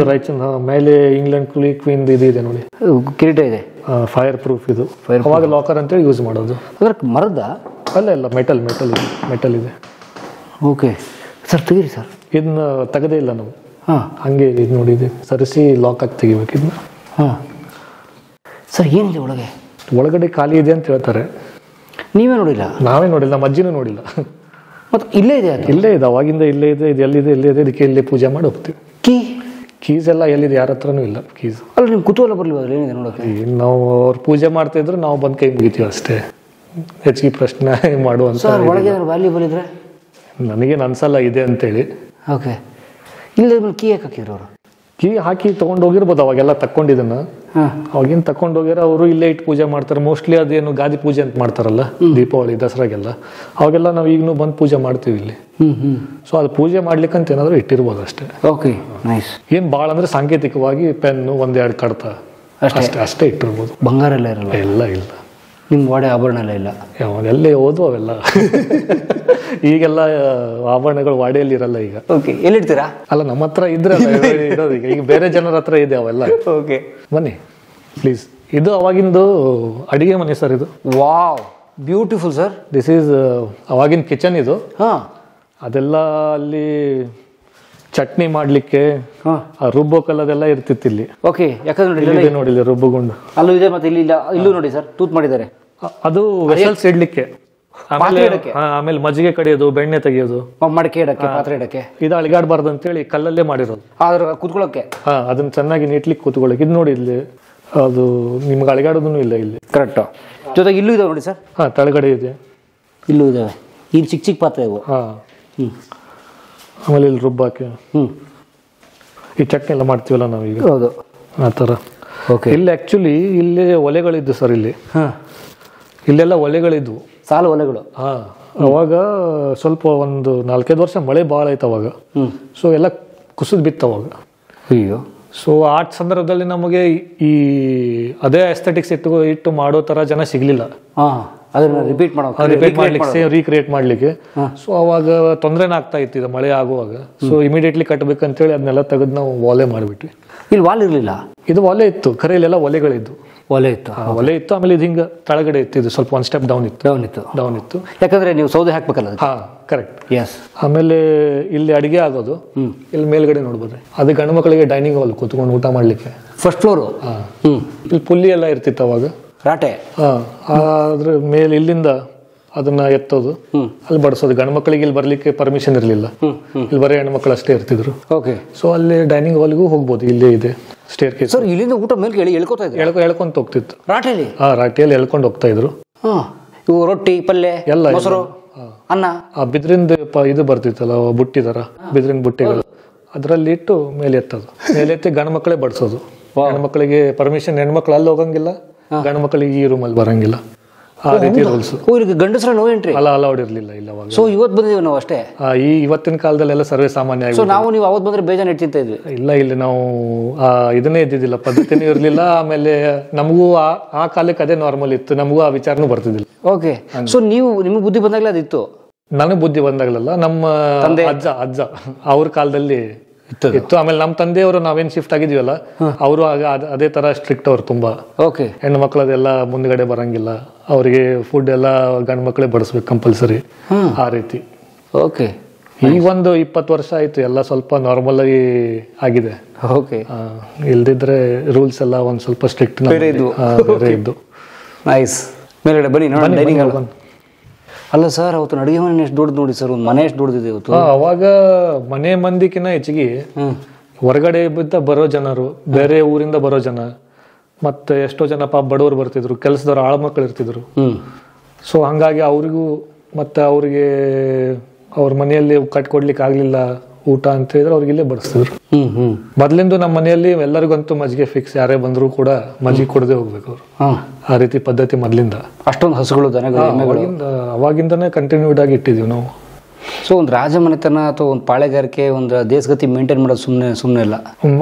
ರಾಯಚಂದ್ ಮೇಲೆ ಇಂಗ್ಲೆಂಡ್ ಕ್ವೀನ್ ಇದು ಇದೆ ನೋಡಿ, ಕಿರೀಟ ಇದೆ. ಫೈರ್ ಪ್ರೂಫ್ ಇದು. ಅವಾಗ ಲಾಕರ್ ಅಂತೇಳಿ ಯೂಸ್ ಮಾಡೋದು. ಮರದ? ಅಲ್ಲ ಮೆಟಲ್ ಇದೆ. ಓಕೆ ಸರ್, ತೆಗೀರಿ ಸರ್. ಇದನ್ನ ತೆಗದೇ ಇಲ್ಲ ನಾವು, ಹಂಗೆ ಇದು ನೋಡಿದ್ವಿ, ಸರಿಸಿ ಲಾಕ್ ಆಗಿ ತೆಗಿಬೇಕು ಇದನ್ನ. ಸರ್ ಏನಿದೆ ಒಳಗೆ? ಒಳಗಡೆ ಖಾಲಿ ಇದೆ ಅಂತ ಹೇಳ್ತಾರೆ. ನೀವೇ ನೋಡಿಲ್ಲ? ನಾವೇ ನೋಡಿಲ್ಲ, ನಮ್ಮ ಅಜ್ಜಿನೂ ನೋಡಿಲ್ಲ. ಮತ್ತು ಇಲ್ಲೇ ಇದೆ? ಇಲ್ಲೇ ಇದೆ, ಅವಾಗಿಂದ ಇಲ್ಲೇ ಇದೆ. ಇದು ಎಲ್ಲಿದೆ? ಇಲ್ಲೇ ಇದೆ. ಇದಕ್ಕೆ ಇಲ್ಲೇ ಪೂಜೆ ಮಾಡಿ ಹೋಗ್ತೀವಿ. ಕೀಸ್ ಎಲ್ಲ ಎಲ್ಲಿದೆ? ಯಾರ ಹತ್ರನೂ ಇಲ್ಲ ಕೀಸ್. ಅಲ್ಲ ನಿಮ್ಗೆ ಕುತೂಹಲ ಬರಲಿಲ್ಲ ಏನಿದೆ ನೋಡೋಕೆ? ನಾವು ಅವ್ರು ಪೂಜೆ ಮಾಡ್ತಾ ಇದ್ರು, ನಾವು ಬಂದು ಕೈ ಮುಗಿತೀವಿ ಅಷ್ಟೇ. ಹೆಚ್ಚಿಗೆ ಪ್ರಶ್ನೆ ಮಾಡುವಂತ ಒಳಗೆ ವ್ಯಾಲ್ಯೂಬಲ್ ಇದ್ರೆ ನನಗೇನು ಅನ್ಸಲ್ಲ ಇದೆ ಅಂತೇಳಿ. ಓಕೆ. ಇಲ್ಲ ಕೀ ಯಾಕೆ ಹಾಕಿದ್ರು ಅವರು? ಕೀ ಹಾಕಿ ತೊಗೊಂಡು ಹೋಗಿರ್ಬೋದು, ಅವಾಗೆಲ್ಲ ತಕ್ಕೊಂಡಿದ್ದನ್ನ. ಅವಾಗಿನ ತಕೊಂಡು ಹೋಗ್ಯಾರ ಅವರು, ಇಲ್ಲೇ ಇಟ್ಟು ಪೂಜೆ ಮಾಡ್ತಾರೆ. ಮೋಸ್ಟ್ಲಿ ಅದೇನು ಗಾದಿ ಪೂಜೆ ಅಂತ ಮಾಡ್ತಾರಲ್ಲ ದೀಪಾವಳಿ ದಸರಾಗೆಲ್ಲ, ಅವಾಗೆಲ್ಲ ನಾವು ಈಗಲೂ ಬಂದು ಪೂಜೆ ಮಾಡ್ತೀವಿ ಇಲ್ಲಿ. ಸೊ ಅದು ಪೂಜೆ ಮಾಡ್ಲಿಕ್ಕಂತ ಏನಾದ್ರು ಇಟ್ಟಿರ್ಬೋದು ಅಷ್ಟೇ. Okay, nice. ಏನು ಭಾಳ ಅಂದ್ರೆ ಸಾಂಕೇತಿಕವಾಗಿ ಪೆನ್ನು 1-2 ಕಡ್ತ ಅಷ್ಟೇ ಇಟ್ಟಿರ್ಬೋದು. ಬಂಗಾರ ಎಲ್ಲ ಇರಲ್ಲ? ಎಲ್ಲ ಇಲ್ಲ. ನಿಮ್ಮ ವಾಡೆ ಆಭರಣ ಎಲ್ಲ ಇಲ್ಲ? ಎಲ್ಲೇ ಓದು ಅವೆಲ್ಲ. ಈಗೆಲ್ಲ ಆಭರಣಗಳು ವಾಡೆಯಲ್ಲಿ ಇರಲ್ಲ ಈಗ. ಓಕೆ, ಎಲ್ಲಿಡ್ತೀರಾ? ಅಲ್ಲ, ನಮ್ಮ ಹತ್ರ ಇದ್ರೆ ಇರೋದು. ಈಗ ಬೇರೆ ಜನರ ಹತ್ರ ಇದೆ ಅವೆಲ್ಲ. ಓಕೆ, ಬನ್ನಿ ಪ್ಲೀಸ್. ಇದು ಅವಾಗಿಂದು ಅಡಿಗೆ ಮನೆ ಸರ್. ಇದು wow, beautiful sir. This is ಅವಾಗಿನ ಕಿಚನ್ ಇದು. ಅದೆಲ್ಲ ಅಲ್ಲಿ ಚಟ್ನಿ ಮಾಡ್ಲಿಕ್ಕೆ ರುಬ್ಬೋ ಕಲ್ಲದೆಲ್ಲ ಇರ್ತಿತ್ತು ಇಲ್ಲಿ. ಓಕೆ, ಯಾಕಂದ್ರೆ ನೋಡಿಲ್ಲ ರುಬ್ಬುಗುಂಡು ಅಲ್ಲೂ ಇದೆ, ಮತ್ತೆ ಇಲ್ಲಿ ಇಲ್ಲ. ಇಲ್ಲೂ ನೋಡಿ ಸರ್, ತೂತ್ ಮಾಡಿದ್ದಾರೆ. ಅದು ವೆಸಲ್ಸ್ ಇಡ್ಲಿಕ್ಕೆ, ಆಮೇಲೆ ಮಜ್ಜಿಗೆ ಕಡಿಯೋದು, ಬೆಣ್ಣೆ ತೆಗಿಯೋದು, ಮಡಕೆ ಇಡಕ್ಕೆ, ಪಾತ್ರೆ ಇಡಕ್ಕೆ. ಇದು ಅಳಿಗಾಡ್ಬಾರ್ದು ಅಂತೇಳಿ ಕಲ್ಲಲ್ಲೇ ಮಾಡಿರೋದು. ಆದ್ರೆ ಕೂತ್ಕೊಳ್ಳೋಕೆ, ಅದನ್ನ ಚೆನ್ನಾಗಿ ನೀಟ್ಲಿಕ್ಕೆ ಕೂತ್ಕೊಳ್ಳೋಕೆ. ಇದು ನೋಡಿ ಇಲ್ಲಿ, ಅದು ನಿಮ್ಗೆ ಅಳಿಗಾಡೋದೂ ಇಲ್ಲ ಇಲ್ಲಿ. ಕರೆಕ್ಟ್. ಜೊತೆಗೆ ಇಲ್ಲೂ ಇದಾವೆ ನೋಡಿ ಸರ್. ತೆಳಗಡೆ ಇದೆ, ಇಲ್ಲೂ ಇದಾವೆ. ಇಲ್ಲಿ ಚಿಕ್ಕ ಚಿಕ್ಕ ಪಾತ್ರೆ ಇವು. ಆಮೇಲೆ ಇಲ್ಲಿ ರುಬ್ಬಾಕೆ, ಈ ಚಟ್ನಿ ಎಲ್ಲ ಮಾಡ್ತೀವಲ್ಲ ನಾವೀಗ, ಹೌದು, ಆ ಥರ. ಓಕೆ. ಇಲ್ಲಿ ಆ್ಯಕ್ಚುಲಿ ಇಲ್ಲೇ ಒಲೆಗಳಿದ್ದು ಸರ್. ಇಲ್ಲೆಲ್ಲ ಒಲೆಗಳಿದ್ವು, ಸಾಲು ಒಲೆಗಳು. ಅವಾಗ ಸ್ವಲ್ಪ ಒಂದು 4-5 ವರ್ಷ ಮಳೆ ಭಾಳ ಆಯ್ತು ಅವಾಗ. ಸೊ ಎಲ್ಲ ಕುಸಿದು ಬಿತ್ತು ಅವಾಗ. ಅಯ್ಯೋ. ಸೊ ಆ ಸಂದರ್ಭದಲ್ಲಿ ನಮಗೆ ಈ ಅದೇ ಎಸ್ಥೆಟಿಕ್ಸ್ ಇಟ್ಟು ಮಾಡೋ ಥರ ಜನ ಸಿಗಲಿಲ್ಲ. ಅದನ್ನ ರಿಪೀಟ್ ಮಾಡ್ಲಿಕ್ಕೆ, ರೀಕ್ರಿಯೇಟ್ ಮಾಡ್ಲಿಕ್ಕೆ. ಸೊ ಅವಾಗ ತೊಂದರೆನೇ ಆಗ್ತಾ ಇತ್ತು ಇದು ಮಳೆ ಆಗುವಾಗ. ಸೊ ಇಮಿಡಿಯೇಟ್ಲಿ ಕಟ್ಟಬೇಕಂತೇಳಿ ಅದನ್ನೆಲ್ಲ ತೆಗೆದು ನಾವು ವಾಲೆ ಮಾಡಿಬಿಟ್ವಿ. ಇಲ್ಲಿ ವಾಲ್ ಇರಲಿಲ್ಲ? ಇದು ವಾಲೆ ಇತ್ತು, ಖರೆ ಇಲ್ಲೆಲ್ಲ ಒಲೆಗಳಿದ್ದು. ಒಲೆ ಇತ್ತು. ಒಲೆ ಇತ್ತು. ಆಮೇಲೆ ಇದು ಹಿಂಗೆ ಕೆಳಗಡೆ ಇತ್ತು, ಇದು ಸ್ವಲ್ಪ ಒಂದು ಸ್ಟೆಪ್ ಡೌನ್ ಇತ್ತು. ಯಾಕಂದ್ರೆ ನೀವು ಸೌದೆ ಹಾಕ್ಬೇಕಲ್ಲ. ಹಾ, ಕರೆಕ್ಟ್. ಎಸ್. ಆಮೇಲೆ ಇಲ್ಲಿ ಅಡಿಗೆ ಆಗೋದು, ಇಲ್ಲಿ ಮೇಲ್ಗಡೆ ನೋಡ್ಬೋದು, ಅದು ಗಂಡು ಮಕ್ಕಳಿಗೆ ಡೈನಿಂಗ್ ಹಾಲ್ ಕೂತ್ಕೊಂಡು ಊಟ ಮಾಡ್ಲಿಕ್ಕೆ. First floor. ಇಲ್ಲಿ ಪುಲ್ಲಿ ಎಲ್ಲ ಇರ್ತಿತ್ತು ಅವಾಗ, ರಾಟೆ. ಅದ್ರ ಮೇಲೆ ಇಲ್ಲಿಂದ ಅದನ್ನ ಎತ್ತೋದು, ಅಲ್ಲಿ ಬಡಿಸೋದು. ಗಂಡು ಮಕ್ಕಳಿಗೆ ಇಲ್ಲಿ ಬರ್ಲಿಕ್ಕೆ ಪರ್ಮಿಷನ್ ಇರಲಿಲ್ಲ, ಇಲ್ಲಿ ಬರೀ ಹೆಣ್ಣು ಮಕ್ಕಳು ಅಷ್ಟೇ ಇರ್ತಿದ್ರು. ಓಕೆ. ಸೊ ಅಲ್ಲಿ ಡೈನಿಂಗ್ ಹಾಲ್ಗೂ ಹೋಗ್ಬೋದು, ಇಲ್ಲೇ ಇದೆ ಸ್ಟೇರ್ ಕೇಸ್. ಸರ್, ಇಲ್ಲಿಂದ ಊಟ ಮೇಲೆ ಎಳ್ಕೊತಾ ಇದ್ರು, ಎಳ್ಕೊಂತ ಹೋಗ್ತಿತ್ತು ರಾಟೆಯಲ್ಲಿ. ರಾಟಿಯಲ್ಲಿ ಎಳ್ಕೊಂಡು ಹೋಗ್ತಾ ಇದ್ರು. ಇವು ರೊಟ್ಟಿ, ಪಲ್ಯ, ಎಲ್ಲ, ಮೊಸರು, ಅನ್ನ. ಬಿದ್ರಿಂದ ಇದು ಬರ್ತಿತ್ತಲ್ಲ, ಬುಟ್ಟಿ ತರ, ಬಿದ್ರಿನ ಬುಟ್ಟಿಗಳು, ಅದರಲ್ಲಿ ಇಟ್ಟು ಮೇಲೆ ಎತ್ತೋದು. ಮೇಲೆ ಎತ್ತಿ ಗಂಡು ಮಕ್ಕಳೇ ಬಡಿಸೋದು. ಹೆಣ್ಣು ಮಕ್ಕಳಿಗೆ ಪರ್ಮಿಷನ್, ಹೆಣ್ಮಕ್ಳು ಅಲ್ಲಿ ಹೋಗಂಗಿಲ್ಲ, ಗಂಡು ಮಕ್ಕಳಿಗೆ ಈ ರೂಮಲ್ಲಿ ಬರಂಗಿಲ್ಲ, ಆ ರೀತಿ ರೂಲ್ಸ್. ಗಂಡಸರ ನೋ ಎಂಟ್ರಿ ಅಲೌಡ್ ಇರಲಿಲ್ಲ ಇಲ್ಲ ಅವಾಗ. ಸೊ ಇವತ್ತು ಬಂದಿದ್ದೀವಿ ನಾವು ಅಷ್ಟೇ. ಇವತ್ತಿನ ಕಾಲದಲ್ಲೆಲ್ಲ ಸರ್ವೇ ಸಾಮಾನ್ಯ ಆಗಿ. ಸೊ ನಾವು ನೀವು ಅವತ್ತು ಬಂದ್ರೆ ಬೇಜಾನ್ ಇಡ್ತಿಂತ ಇದ್ವಿ. ಇಲ್ಲ, ಇಲ್ಲಿ ನಾವು ಇದನ್ನೇ ಇದ್ದಿದ್ದಿಲ್ಲ, ಪದ್ಧತಿನೂ ಇರಲಿಲ್ಲ. ಆಮೇಲೆ ನಮಗೂ ಆ ಕಾಲಕ್ಕೆ ಅದೇ ನಾರ್ಮಲ್ ಇತ್ತು, ನಮಗೂ ಆ ವಿಚಾರನೂ ಬರ್ತಿದ್ದಿಲ್ಲ. ಓಕೆ. ಸೊ ನಿಮಗೆ ಬುದ್ಧಿ ಬಂದಾಗಲೇ ಅದಿತ್ತು? ನನಗೆ ಬುದ್ಧಿ ಬಂದಾಗಲಲ್ಲ, ನಮ್ಮ ಅಜ್ಜ ಅವ್ರ ಕಾಲದಲ್ಲಿ ಇತ್ತು. ಆಮೇಲೆ ನಮ್ಮ ತಂದೆಯವರು ನಾವೇನ್ ಶಿಫ್ಟ್ ಆಗಿದೀವಲ್ಲ, ಅವರು ಅದೇ ತರ ಸ್ಟ್ರಿಕ್ಟ್ ಅವ್ರು ತುಂಬಾ. ಓಕೆ. ಹೆಣ್ಣು ಮಕ್ಕಳದೆಲ್ಲ ಮುಂದ್ಗಡೆ ಬರಂಗಿಲ್ಲ, ಅವರಿಗೆ ಫುಡ್ ಎಲ್ಲ ಗಂಡು ಮಕ್ಕಳೇ ಬಡಿಸ್ಬೇಕು ಕಂಪಲ್ಸರಿ, ಆ ರೀತಿ. ಓಕೆ. ಈಗ ಒಂದು 20 ವರ್ಷ ಆಯ್ತು, ಎಲ್ಲ ಸ್ವಲ್ಪ ನಾರ್ಮಲ್ ಆಗಿ ಆಗಿದೆ. ಓಕೆ. ಇಲ್ದಿದ್ರೆ ರೂಲ್ಸ್ ಎಲ್ಲ ಒಂದ್ ಸ್ವಲ್ಪ ಸ್ಟ್ರಿಕ್ಟ್ ಇದ್ದು. ನೈಸ್. ಮೇಲ್ಗಡೆ ಬನ್ನಿ ನೋಡಿ ಡೈನಿಂಗ್ ಹಾಲ್. ಅಲ್ಲ ಸರ್, ಅವತ್ತು ಅಡುಗೆ ಮನೆ ಎಷ್ಟು ದೊಡ್ಡದು ನೋಡಿ ಸರ್, ಒಂದು ಮನೆ ಎಷ್ಟು ದೊಡ್ಡದಿದೆ ಇವತ್ತು. ಅವಾಗ ಮನೆ ಮಂದಿಕಿನ್ನ ಹೆಚ್ಚಿಗೆ ಹೊರಗಡೆ ಬರೋ ಜನರು, ಬೇರೆ ಊರಿಂದ ಬರೋ ಜನ, ಮತ್ತೆ ಎಷ್ಟೋ ಜನ ಪಾಪ ಬಡವರು ಬರ್ತಿದ್ರು, ಕೆಲಸದವ್ರು, ಆಳ ಮಕ್ಕಳು ಇರ್ತಿದ್ರು. ಸೊ ಹಂಗಾಗಿ ಅವ್ರಿಗೂ ಮತ್ತೆ ಅವ್ರಿಗೆ ಅವ್ರ ಮನೆಯಲ್ಲಿ ಕಟ್ಕೊಡ್ಲಿಕ್ಕೆ ಆಗ್ಲಿಲ್ಲ ಊಟ ಅಂತ ಹೇಳಿದ್ರೆ ಅವ್ರಿಗೆ ಇಲ್ಲೇ ಬಡಿಸ್ತಿದ್ರು. ಮೊದ್ಲಿಂದು ನಮ್ಮ ಮನೆಯಲ್ಲಿ ಎಲ್ಲರಿಗಂತೂ ಮಜ್ಜಿಗೆ ಫಿಕ್ಸ್, ಯಾರೇ ಬಂದ್ರು ಕೂಡ ಮಜ್ಜಿಗೆ ಕೊಡದೆ ಹೋಗ್ಬೇಕು ಅವ್ರು, ಆ ರೀತಿ ಪದ್ಧತಿ ಮೊದ್ಲಿಂದ. ಅಷ್ಟೊಂದು ಹಸುಗಳು, ಅವಾಗಿಂದನೇ ಕಂಟಿನ್ಯೂಡ್ ಆಗಿ ಇಟ್ಟಿದೀವಿ ನಾವು. ಸೊ ಒಂದು ರಾಜಮನೆತನ ಅಥವಾ ಒಂದು ಪಾಳೆಗಾರಿಕೆ, ಒಂದು ದೇಶಗತಿ ಮೇಂಟೈನ್ ಮಾಡೋದು ಸುಮ್ಮನೆ ಇಲ್ಲ.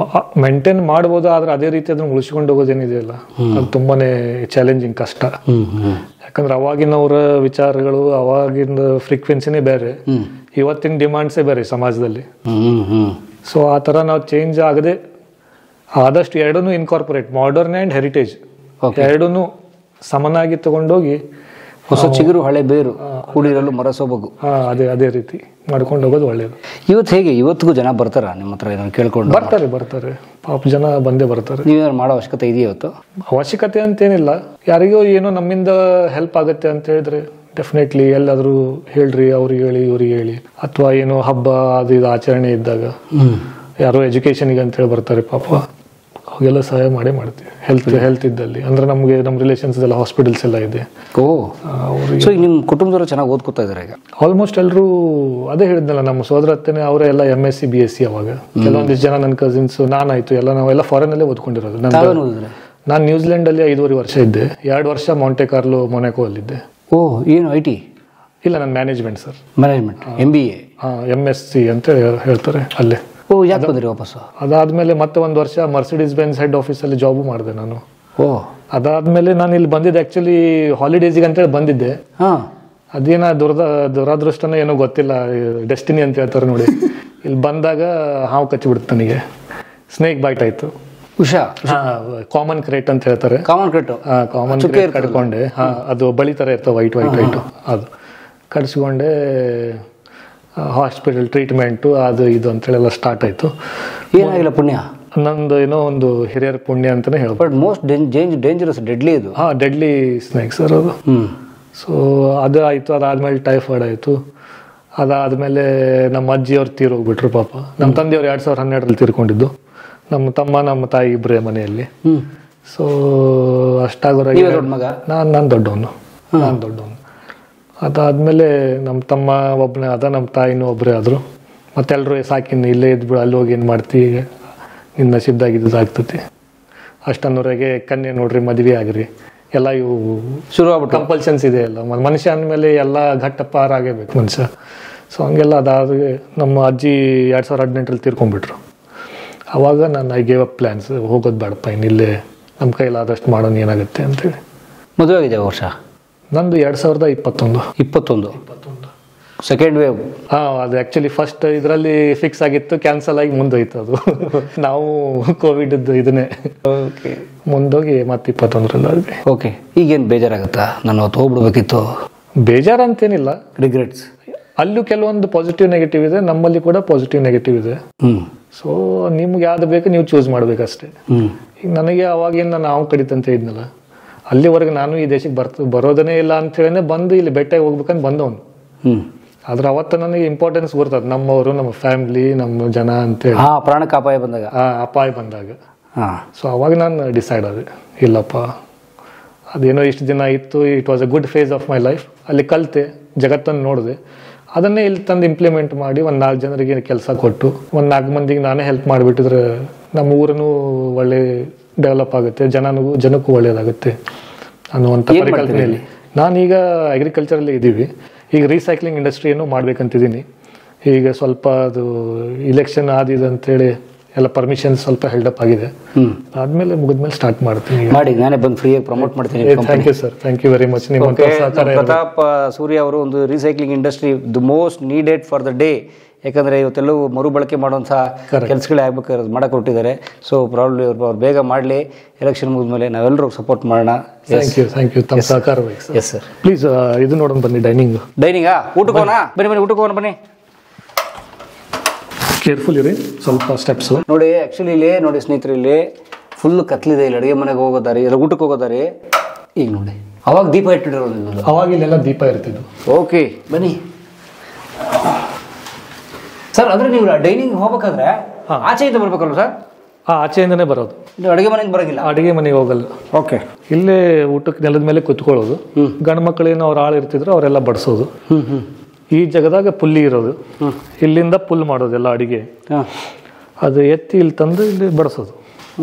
ಮೇಂಟೈನ್ ಮಾಡ್ಬೋದು, ಆದ್ರೆ ಅದೇ ರೀತಿ ಅದನ್ನ ಉಳಿಸ್ಕೊಂಡು ಹೋಗೋದೇನಿದೆಯಲ್ಲ, ಅದು ತುಂಬಾನೇ ಚಾಲೆಂಜಿಂಗ್, ಕಷ್ಟ. ಯಾಕಂದ್ರೆ ಅವಾಗಿನವರ ವಿಚಾರಗಳು, ಅವಾಗಿನ ಫ್ರೀಕ್ವೆನ್ಸಿನೇ ಬೇರೆ, ಇವತ್ತಿನ ಡಿಮಾಂಡ್ಸೇ ಬೇರೆ ಸಮಾಜದಲ್ಲಿ. ಸೊ ಆ ತರ ನಾವು ಚೇಂಜ್ ಆಗದೆ ಆದಷ್ಟು ಎರಡನ್ನೂ ಇನ್ಕಾರ್ಪೊರೇಟ್, ಮಾಡರ್ನ್ ಆ್ಯಂಡ್ ಹೆರಿಟೇಜ್ ಎರಡನ್ನೂ ಸಮನಾಗಿ ತಗೊಂಡೋಗಿ, ಹೊಸ ಚಿಗುರು ಹಳೆ ಬೇರು ಕೂಡಿರಲು ಮರ ಸೊಬಗು, ಅದೇ ರೀತಿ ಮಾಡ್ಕೊಂಡು ಹೋಗೋದು ಒಳ್ಳೇದು. ಇವತ್ತು ಹೇಗೆ, ಇವತ್ತಿಗೂ ಜನ ಬರ್ತಾರ ನಿಮ್ಮ ಹತ್ರ ಏನಾದ್ರು ಕೇಳ್ಕೊಂಡು? ಬರ್ತಾರೆ ಪಾಪ ಜನ ಬಂದೇ ಬರ್ತಾರೆ. ನೀವೇನಾದ್ರು ಮಾಡೋ ಅವಶ್ಯಕತೆ ಇದೆಯಾ ಇವತ್ತು? ಅವಶ್ಯಕತೆ ಅಂತೇನಿಲ್ಲ, ಯಾರಿಗೋ ಏನೋ ನಮ್ಮಿಂದ ಹೆಲ್ಪ್ ಆಗುತ್ತೆ ಅಂತ ಹೇಳಿದ್ರೆ ಡೆಫಿನೆಟ್ಲಿ ಎಲ್ಲಾದ್ರೂ ಹೇಳ್ರಿ, ಅವ್ರಿಗೆ ಹೇಳಿ ಇವ್ರಿಗೆ ಹೇಳಿ, ಅಥವಾ ಏನೋ ಹಬ್ಬ ಅದು ಇದು ಆಚರಣೆ ಇದ್ದಾಗ ಯಾರೋ ಎಜುಕೇಶನ್ಗೆ ಅಂತೇಳಿ ಬರ್ತಾರೆ ಪಾಪ, ಅವಾಗೆಲ್ಲ ಸಹಾಯ ಮಾಡ್ತೀವಿ. ಹೆಲ್ತ್ ಇದ್ದಲ್ಲಿ ಅಂದ್ರೆ ನಮ್ಗೆ ನಮ್ಮ ರಿಲೇಷನ್ಸ್ ಎಲ್ಲ ಹಾಸ್ಪಿಟಲ್ಸ್ ಎಲ್ಲ ಇದೆ. ಸೊ ಈಗ ನಿಮ್ಮ ಕುಟುಂಬದವರು ಚೆನ್ನಾಗಿ ಓದ್ಕೊತಾ ಇದಾರೆ ಈಗ? ಆಲ್ಮೋಸ್ಟ್ ಎಲ್ಲರೂ, ಅದೇ ಹೇಳಿದ್ನಲ್ಲ, ನಮ್ಮ ಸೋದರತ್ತೇನೆ ಅವರೆಲ್ಲ MSc BSc. ಅವಾಗ ಕೆಲವೊಂದಿಷ್ಟು ಜನ ನನ್ನ ಕಸಿನ್ಸ್, ನಾನಾಯ್ತು, ನಾವೆಲ್ಲ ಫಾರಿನ್ ಅಲ್ಲೇ ಓದ್ಕೊಂಡಿರೋದು. ನಾನು ನ್ಯೂಜಿಲೆಂಡ್ ಅಲ್ಲಿ 5.5 ವರ್ಷ ಇದ್ದೆ, 2 ವರ್ಷ ಮಾಂಟೆ ಕಾರ್ಲೋ ಮೊನಾಕೋ ಅಲ್ಲಿದ್ದೆ. ಓ, ಏನು IT? ಇಲ್ಲ, ನಾನು management sir. Management MBA. MSc ಅಂತ ಹೇಳ್ತಾರೆ ಅಲ್ಲೇ. ಓ, ಯಾಕೆ ಬಂದ್ರಿ ವಾಪಸ್? ಅದಾದ್ಮೇಲೆ ಮತ್ತೆ 1 ವರ್ಷ ಮರ್ಸಿಡೀಸ್ ಬೆನ್ಸ್ ಹೆಡ್ ಆಫೀಸಲ್ಲಿ ಜಾಬು ಮಾಡಿದೆ ನಾನು. ಓ, ಅದಾದ್ಮೇಲೆ ನಾನು ಇಲ್ಲಿ ಬಂದಿದ್ದೆ ಆಕ್ಚುಲಿ ಹಾಲಿಡೇಸಿಗೆ ಅಂತೇಳಿ ಬಂದಿದ್ದೆ. ಅದೇನ ದುರಾದೃಷ್ಟನ ಏನೋ ಗೊತ್ತಿಲ್ಲ, ಡೆಸ್ಟಿನಿ ಅಂತ ಹೇಳ್ತಾರೆ ನೋಡಿ. ಇಲ್ಲಿ ಬಂದಾಗ ಹಾವು ಕಚ್ಚಿಬಿಡ್ತು ನನಗೆ, ಸ್ನೇಕ್ ಬೈಟ್ ಆಯ್ತು. ಕಾಮನ್ ಕ್ರೇಟ್ ಅಂತ ಹೇಳ್ತಾರೆ. ಕಾಮನ್ ಕ್ರೇಟ್ ಕಡ್ಕೊಂಡೆ. ಅದು ಬಳಿ ತರ ಇರ್ತವೆ, ವೈಟ್ ಅದು ಕಡ್ಸ್ಕೊಂಡೆ. ಹಾಸ್ಪಿಟಲ್ ಟ್ರೀಟ್ಮೆಂಟು ಅದು ಇದು ಅಂತೇಳೆಲ್ಲ ಸ್ಟಾರ್ಟ್ ಆಯ್ತು. ಏನಾಗಿಲ್ಲ? ಪುಣ್ಯ ನಂದು ಏನೋ ಒಂದು ಹಿರಿಯರ ಪುಣ್ಯ ಅಂತಾನೆ ಹೇಳ್ಬೋದು. ಮೋಸ್ಟ್ ಡೇಂಜರಸ್, ಡೆಡ್ಲಿ ಇದು. ಡೆಡ್ಲಿ ಸ್ನೇಕ್ ಸರ್ ಅದು. ಸೊ ಅದು ಆಯ್ತು. ಅದಾದ್ಮೇಲೆ ಟೈಫಾಯ್ಡ್ ಆಯ್ತು. ಅದಾದ್ಮೇಲೆ ನಮ್ಮ ಅಜ್ಜಿಯವ್ರು ತೀರೋಗ್ಬಿಟ್ರು ಪಾಪ. ನಮ್ಮ ತಂದೆಯವ್ರು 2012ರಲ್ಲಿ ತೀರ್ಕೊಂಡಿದ್ದು. ನಮ್ಮ ತಮ್ಮ ನಮ್ಮ ತಾಯಿ ಇಬ್ಬರೇ ಮನೆಯಲ್ಲಿ. ಸೊ ಅಷ್ಟಾಗೋರಾಗಿ ನಾನು ದೊಡ್ಡವನು. ಅದಾದ್ಮೇಲೆ ನಮ್ಮ ತಮ್ಮ ಒಬ್ಬನೇ ಆದ, ನಮ್ಮ ತಾಯಿನೂ ಒಬ್ಬರೇ ಆದರು. ಮತ್ತೆಲ್ಲರೂ ಸಾಕಿನ್ನು ಇಲ್ಲೇ ಇದ್ಬಿಡು, ಅಲ್ಲಿ ಹೋಗಿ ಏನು ಮಾಡ್ತೀವಿ, ನಿನ್ನ ನಸೀಬ್ದಾಗಿದ್ದು ಆಗ್ತತಿ. ಅಷ್ಟನ್ನೂರಾಗೆ ಕನ್ಯೆ ನೋಡ್ರಿ, ಮದುವೆ ಆಗ್ರಿ, ಎಲ್ಲ ಇವು ಶುರು ಆಗ್ಬಿಟ್ಟು ಕಂಪಲ್ಷನ್ಸ್ ಇದೆ ಎಲ್ಲ. ಮನುಷ್ಯ ಅಂದಮೇಲೆ ಎಲ್ಲ ಘಟ್ಟಪ್ಪಾರಾಗಬೇಕು ಮನುಷ್ಯ. ಸೊ ಹಂಗೆಲ್ಲ ಅದಾದ ನಮ್ಮ ಅಜ್ಜಿ 2018ರಲ್ಲಿ ತೀರ್ಕೊಂಡ್ಬಿಟ್ರು. ಆವಾಗ ನಾನು ಐ ಗೇವ್ ಅಪ್ ಪ್ಲ್ಯಾನ್ಸ್, ಹೋಗೋದು ಬೇಡಪ್ಪ, ಇನ್ನಿಲ್ಲೇ ನಮ್ಮ ಕೈಲಾದಷ್ಟು ಮಾಡೋಣ ಏನಾಗುತ್ತೆ ಅಂತೇಳಿ. ಮದುವೆ ಆಗಿದೆ ವರ್ಷ ನಂದು 2021 ಸೆಕೆಂಡ್ ವೇವ್. ಅದು ಆ್ಯಕ್ಚುಲಿ ಫಸ್ಟ್ ಇದರಲ್ಲಿ ಫಿಕ್ಸ್ ಆಗಿತ್ತು, ಕ್ಯಾನ್ಸಲ್ ಆಗಿ ಮುಂದೋಯ್ತು ಅದು. ನಾವು ಕೋವಿಡ್ ಇದನ್ನೇ ಮುಂದೋಗಿ ಮತ್ತೆ 21ರಲ್ಲಿ ಆದ್ವಿ. ಓಕೆ, ಈಗೇನು ಬೇಜಾರಾಗುತ್ತಾ? ನಾನು ಅವತ್ತು ಹೋಗ್ಬಿಡ್ಬೇಕಿತ್ತು? ಬೇಜಾರಂತೇನಿಲ್ಲ, ರಿಗ್ರೆಟ್ಸ್. ಅಲ್ಲೂ ಕೆಲವೊಂದು ಪಾಸಿಟಿವ್ ನೆಗೆಟಿವ್ ಇದೆ, ನಮ್ಮಲ್ಲಿ ಕೂಡ ಪಾಸಿಟಿವ್ ನೆಗೆಟಿವ್ ಇದೆ. ಸೊ ನಿಮ್ಗೆ ಯಾವ್ದು ಬೇಕು ನೀವು ಚೂಸ್ ಮಾಡ್ಬೇಕಷ್ಟೇ. ಈಗ ನನಗೆ ಅವಾಗೇನು ನಾವು ಕಡಿತಂತ ಇದ್ನಲ್ಲ, ಅಲ್ಲಿವರೆಗೆ ನಾನು ಈ ದೇಶಕ್ಕೆ ಬರೋದನ್ನೇ ಇಲ್ಲ ಅಂತ ಹೇಳಿದ್ರೆ ಬಂದು ಇಲ್ಲಿ ಬೆಟ್ಟಾಗಿ ಹೋಗ್ಬೇಕಂತ ಬಂದವನು. ಆದ್ರೆ ಅವತ್ತು ನನಗೆ ಇಂಪಾರ್ಟೆನ್ಸ್ ಬರ್ತದೆ, ನಮ್ಮವರು, ನಮ್ಮ ಫ್ಯಾಮಿಲಿ, ನಮ್ಮ ಜನ ಅಂತೇಳಿ. ಪ್ರಾಣಕ್ಕೆ ಅಪಾಯ ಬಂದಾಗ, ಅಪಾಯ ಬಂದಾಗ. ಸೊ ಅವಾಗ ನಾನು ಡಿಸೈಡ್ ಆದೆ, ಇಲ್ಲಪ್ಪ ಅದೇನೋ ಇಷ್ಟು ದಿನ ಇತ್ತು, it was a good phase of my life. ಅಲ್ಲಿ ಕಲಿತೆ, ಜಗತ್ತನ್ನು ನೋಡಿದೆ, ಅದನ್ನೇ ಇಲ್ಲಿ ತಂದು ಇಂಪ್ಲಿಮೆಂಟ್ ಮಾಡಿ ಒಂದು 4 ಜನರಿಗೆ ಕೆಲಸ ಕೊಟ್ಟು ಒಂದು 4 ಮಂದಿಗೆ ನಾನೇ ಹೆಲ್ಪ್ ಮಾಡಿಬಿಟ್ಟಿದ್ರೆ ನಮ್ಮ ಊರನ್ನು ಒಳ್ಳೆ ಡೆವಲಪ್ ಆಗುತ್ತೆ, ಜನಕ್ಕೂ ಒಳ್ಳೇದಾಗುತ್ತೆ ಅನ್ನುವಂಥ ಪರಿಕಲ್ಪನೆಯಲ್ಲಿ ನಾನೀಗ ಅಗ್ರಿಕಲ್ಚರಲ್ಲಿ ಇದ್ದೀವಿ. ಈಗ ರೀಸೈಕ್ಲಿಂಗ್ ಇಂಡಸ್ಟ್ರಿಯನ್ನು ಮಾಡ್ಬೇಕಂತಿದ್ದೀನಿ. ಈಗ ಸ್ವಲ್ಪ ಅದು ಇಲೆಕ್ಷನ್ ಆದಿದೆ ಅಂತೇಳಿ ಎಲ್ಲ ಪರ್ಮಿಷನ್ ಸ್ವಲ್ಪ ಹೆಲ್ಡಪ್ ಆಗಿದೆ. ಆದ್ಮೇಲೆ ಮುಗಿದ್ಮೇಲೆ ಸ್ಟಾರ್ಟ್ ಮಾಡ್ತೀನಿ. ಮಾಡಿ, ನಾನೇ ಬಂದು ಫ್ರೀಯಾಗಿ ಪ್ರಮೋಟ್ ಮಾಡ್ತೀನಿ. Thank you sir, thank you very much. ನಿಮ್ಮ ಪ್ರತಾಪ್ ಸೂರ್ಯ ಅವರು ಒಂದು recycling industry the most needed for the day. ಯಾಕಂದರೆ ಇವತ್ತೆಲ್ಲವೂ ಮರುಬಳಕೆ ಮಾಡುವಂಥ ಕೆಲಸಗಳೇ ಆಗ್ಬೇಕಾದ್ರೆ ಮಾಡಕ್ಕೆ ಹೊರಟಿದ್ದಾರೆ. ಸೊ ಪ್ರಾಬ್ಲಿ ಅವ್ರು ಬೇಗ ಮಾಡಲಿ, ಎಲೆಕ್ಷನ್ ಮುಗಿದ್ಮೇಲೆ ನಾವೆಲ್ಲರೂ ಸಪೋರ್ಟ್ ಮಾಡೋಣ. ಥ್ಯಾಂಕ್ ಯು ತಮ್ಮ ಸಹಕಾರ. Yes sir. ಪ್ಲೀಸ್ ಇದು ನೋಡೋಣ ಬನ್ನಿ, ಡೈನಿಂಗಾ ಊಟಕ್ಕೆ ಹೋಗೋಣ. ಬನ್ನಿ ಊಟಕ್ಕೆ ಹೋಗೋಣ ಬನ್ನಿ. ಕೇರ್ಫುಲ್ ಇರಿ, ಸ್ವಲ್ಪ ಸ್ಟೆಪ್ಸ್ ನೋಡಿ. ಆ್ಯಕ್ಚುಲಿ ಇಲ್ಲಿ ನೋಡಿ ಸ್ನೇಹಿತರೆ, ಇಲ್ಲಿ ಫುಲ್ ಕತ್ಲಿದೆ. ಇಲ್ಲಿ ಅಡುಗೆ ಮನೆಗೆ ಹೋಗೋದಾರಿ, ಎಲ್ಲ ಊಟಕ್ಕೆ ಹೋಗೋದಾರಿ. ಈಗ ನೋಡಿ, ಅವಾಗ ದೀಪ ಇಟ್ಟಿರೋದು, ಅವಾಗ ಇಲ್ಲೆಲ್ಲ ದೀಪ ಇರ್ತಿದ್ದು. ಓಕೆ ಬನ್ನಿ ಸರ್. ಅಂದರೆ ನೀವು ಡೈನಿಂಗ್ ಹೋಗ್ಬೇಕಾದ್ರೆ ಆಚೆಯಿಂದ ಬರ್ಬೇಕಲ್ವ ಸರ್? ಆಚೆಯಿಂದನೇ ಬರೋದು, ಅಡುಗೆ ಮನೆಗೆ ಬರೋದಿಲ್ಲ? ಅಡುಗೆ ಮನೆಗೆ ಹೋಗಲ್ಲ. ಓಕೆ, ಇಲ್ಲೇ ಊಟಕ್ಕೆ ನೆಲದ ಮೇಲೆ ಕುತ್ಕೊಳ್ಳೋದು. ಗಂಡು ಮಕ್ಕಳೇನು ಅವ್ರು ಆಳು ಇರ್ತಿದ್ರು, ಅವರೆಲ್ಲ ಬಡಿಸೋದು. ಈ ಜಗದಾಗ ಪುಲ್ಲಿ ಇರೋದು, ಇಲ್ಲಿಂದ ಪುಲ್ ಮಾಡೋದು ಎಲ್ಲ ಅಡಿಗೆ. ಅದು ಎತ್ತಿ ಇಲ್ಲಿ ತಂದು ಇಲ್ಲಿ ಬಡಿಸೋದು.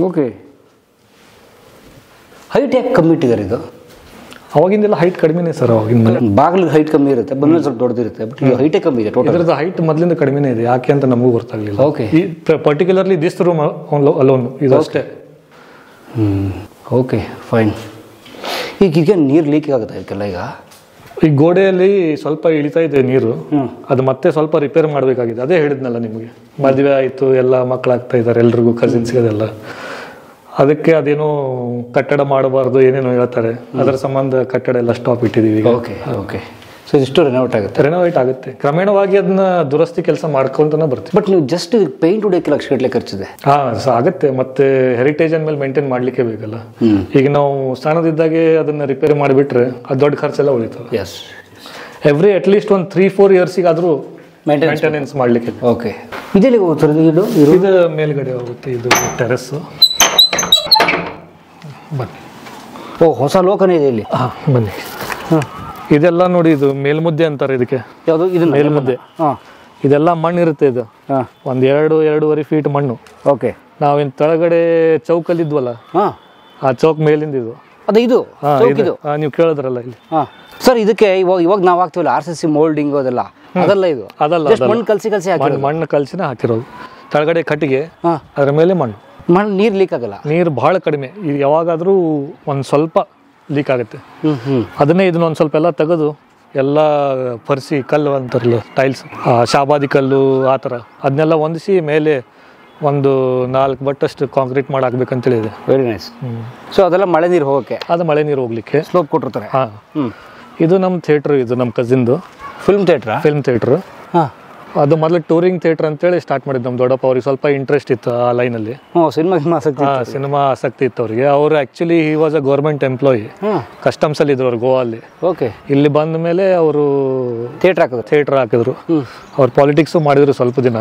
ಓಕೆ, ಹೈಟ್ ಯಾಕೆ ಕಮ್ಮಿ ಇಟ್ಟಿದ್ದಾರೆ ಇದು? ಅವಾಗಿಂದೆಲ್ಲ ಹೈಟ್ ಕಡಿಮೆನೇ ಸರ್. ಅವಾಗಿಂದ ಬಾಗಿಲಿಗೆ ಹೈಟ್ ಕಮ್ಮಿ ಇರುತ್ತೆ, ಬಂದ್ಮೇಲೆ ಸ್ವಲ್ಪ ದೊಡ್ಡದಿರುತ್ತೆ. ಬಟ್ ಹೈಟೇ ಕಮ್ಮಿ ಇದೆ. ಟೋಟಲ್ ಇದ್ರದ್ದು ಹೈಟ್ ಮೊದಲಿಂದ ಕಡಿಮೆನೇ ಇದೆ, ಯಾಕೆ ಅಂತ ನಮಗೂ ಗೊತ್ತಾಗಲಿಲ್ಲ. ಓಕೆ, ಈ ಪರ್ಟಿಕ್ಯುಲರ್ಲಿ ದಿಸ್ ರೂಮ್ ಅಲೋನ್ ಇದು ಅಷ್ಟೇ. Okay fine. ಈಗ ನೀರು ಲೀಕ್ ಆಗುತ್ತೆ ಇದಕ್ಕೆಲ್ಲ? ಈ ಗೋಡೆಯಲ್ಲಿ ಸ್ವಲ್ಪ ಇಳಿತಾ ಇದೆ ನೀರು, ಅದು ಮತ್ತೆ ಸ್ವಲ್ಪ ರಿಪೇರ್ ಮಾಡಬೇಕಾಗಿದೆ. ಅದೇ ಹೇಳಿದ್ನಲ್ಲ ನಿಮಗೆ, ಮದುವೆ ಆಯಿತು, ಎಲ್ಲ ಮಕ್ಕಳಾಗ್ತಾ ಇದ್ದಾರೆ ಎಲ್ರಿಗೂ, ಕಸಿನ್ಸ್ಗೆಲ್ಲ. ಅದಕ್ಕೆ ಅದೇನೋ ಕಟ್ಟಡ ಮಾಡಬಾರ್ದು ಏನೇನೋ ಹೇಳ್ತಾರೆ, ಅದರ ಸಂಬಂಧ ಕಟ್ಟಡ ಎಲ್ಲ ಸ್ಟಾಪ್ ಇಟ್ಟಿದ್ದೀವಿ. Okay okay. ಸೊ ಇಷ್ಟು ರೆನೋವೇಟ್ ಆಗುತ್ತೆ ಕ್ರಮೇಣವಾಗಿ ಅದನ್ನ ದುರಸ್ತಿ ಕೆಲಸ ಮಾಡ್ಕೊಂತಾನೆ ಬರ್ತೀವಿ. ಬಟ್ ನೀವು ಜಸ್ಟ್ ಪೇಂಟ್ ಹೊಡೆಯಕ್ಕೆ ಲಕ್ಷ ಗಟ್ಟಲೆ ಖರ್ಚಿದೆ. ಆಗುತ್ತೆ, ಮತ್ತೆ ಹೆರಿಟೇಜ್ ಅಂದ್ಮೇಲೆ ಮೇಂಟೈನ್ ಮಾಡ್ಲಿಕ್ಕೆ ಬೇಕಲ್ಲ. ಈಗ ನಾವು ಸಣ್ಣದಿದ್ದಾಗೆ ಅದನ್ನ ರಿಪೇರಿ ಮಾಡಿಬಿಟ್ರೆ ಅದು ದೊಡ್ಡ ಖರ್ಚೆಲ್ಲ ಉಳಿತದೆ. ಎಸ್, ಎವ್ರಿ ಅಟ್ಲೀಸ್ಟ್ ಒಂದು 3-4 ಇಯರ್ಸಿಗಾದ್ರೂ ಮೇಂಟೆನೆನ್ಸ್ ಮಾಡ್ಲಿಕ್ಕೆ. ಓಕೆ, ಇದೆಲ್ಲಿ ಹೋಗ್ತಾರೆ? ಇದು ಮೇಲ್ಗಡೆ ಹೋಗುತ್ತೆ, ಇದು ಟೆರೆಸ್. ಬನ್ನಿ. ಹೊಸ ಲೋಕನೇ ಇದೆ ಇಲ್ಲಿ. ಬನ್ನಿ. ಇದೆಲ್ಲ ನೋಡಿ, ಇದು ಮೇಲ್ಮುದ್ದೆ ಅಂತಾರೆ ಇದಕ್ಕೆ. ಯಾವುದು ಇದು? ಮೇಲ್ಮುದ್ದೆ. ಇದೆಲ್ಲ ಮಣ್ಣು ಇರುತ್ತೆ. ಇದು ಒಂದು 2-2.5 ಫೀಟ್ ಮಣ್ಣು. ಓಕೆ, ನಾವೇನು ತೆಳಗಡೆ ಚೌಕಲ್ಲಿದ್ವಲ್ಲ, ಆ ಚೌಕ್ ಮೇಲಿಂದ ಇದು. ಅದೇ ಇದು ನೀವು ಕೇಳಿದ್ರಲ್ಲ ಇಲ್ಲಿ. ಸರ್, ಇದಕ್ಕೆ ಇವಾಗ ನಾವು ಹಾಕ್ತೀವಲ್ಲ RCC ಮೋಲ್ಡಿಂಗ್ ಅದೆಲ್ಲ, ಅದಲ್ಲ ಇದು? ಅದಲ್ಲ, ಮಣ್ಣು ಮಣ್ಣು ಕಲಸಿನ ಹಾಕಿರೋದು. ತೆಳಗಡೆ ಕಟ್ಟಿಗೆ, ಅದ್ರ ಮೇಲೆ ಮಣ್ಣು. ನೀರು ಲೀಕ್ ಆಗಲ್ಲ? ನೀರು ಬಹಳ ಕಡಿಮೆ. ಇದು ಯಾವಾಗಾದ್ರೂ ಒಂದು ಸ್ವಲ್ಪ ಲೀಕ್ ಆಗುತ್ತೆ. ಅದನ್ನೇ ಇದನ್ನ ಒಂದು ಸ್ವಲ್ಪ ಎಲ್ಲ ತೆಗೆದು ಎಲ್ಲ ಪರ್ಸಿ ಕಲ್ಲು ಅಂತಾರಲ್ಲ, ಟೈಲ್ಸ್, ಶಾಬಾದಿ ಕಲ್ಲು ಆ ಥರ, ಅದನ್ನೆಲ್ಲ ಹೊಂದಿಸಿ ಮೇಲೆ ಒಂದು 4 ಬಟ್ಟಷ್ಟು ಕಾಂಕ್ರೀಟ್ ಮಾಡಿ ಹಾಕ್ಬೇಕಂತೇಳಿ ಇದೆ. Very nice. ಸೊ ಅದೆಲ್ಲ ಮಳೆ ನೀರು ಹೋಗೋಕ್ಕೆ? ಅದು ಮಳೆ ನೀರು ಹೋಗ್ಲಿಕ್ಕೆ ಸ್ಲೋಪ್ ಕೊಟ್ಟಿರ್ತಾರೆ. ಇದು ನಮ್ಮ ಥಿಯೇಟ್ರ್, ಇದು ನಮ್ಮ ಕಸಿನ್ದು ಫಿಲ್ಮ್ ಥಿಯೇಟ್ರ್. ಅದು ಮೊದಲು ಟೂರಿಂಗ್ ಥಿಯೇಟರ್ ಅಂತೇಳಿ ಸ್ಟಾರ್ಟ್ ಮಾಡಿದ್ದು ನಮ್ಮ ದೊಡ್ಡಪ್ಪ. ಅವ್ರಿಗೆ ಸ್ವಲ್ಪ ಇಂಟ್ರೆಸ್ಟ್ ಇತ್ತು ಆ ಲೈನಲ್ಲಿ, ಸಿನಿಮಾ ಆಸಕ್ತಿ ಇತ್ತು ಅವ್ರಿಗೆ. ಅವರು actually he was a government employee, customs ಅಲ್ಲಿ ಇದ್ರು ಅವ್ರು ಗೋವಾಲ್ಲಿ. ಓಕೆ, ಇಲ್ಲಿ ಬಂದ ಮೇಲೆ ಅವರು ಥಿಯೇಟರ್ ಹಾಕಿದ್ರು. ಅವ್ರು ಪಾಲಿಟಿಕ್ಸು ಮಾಡಿದ್ರು ಸ್ವಲ್ಪ ದಿನ.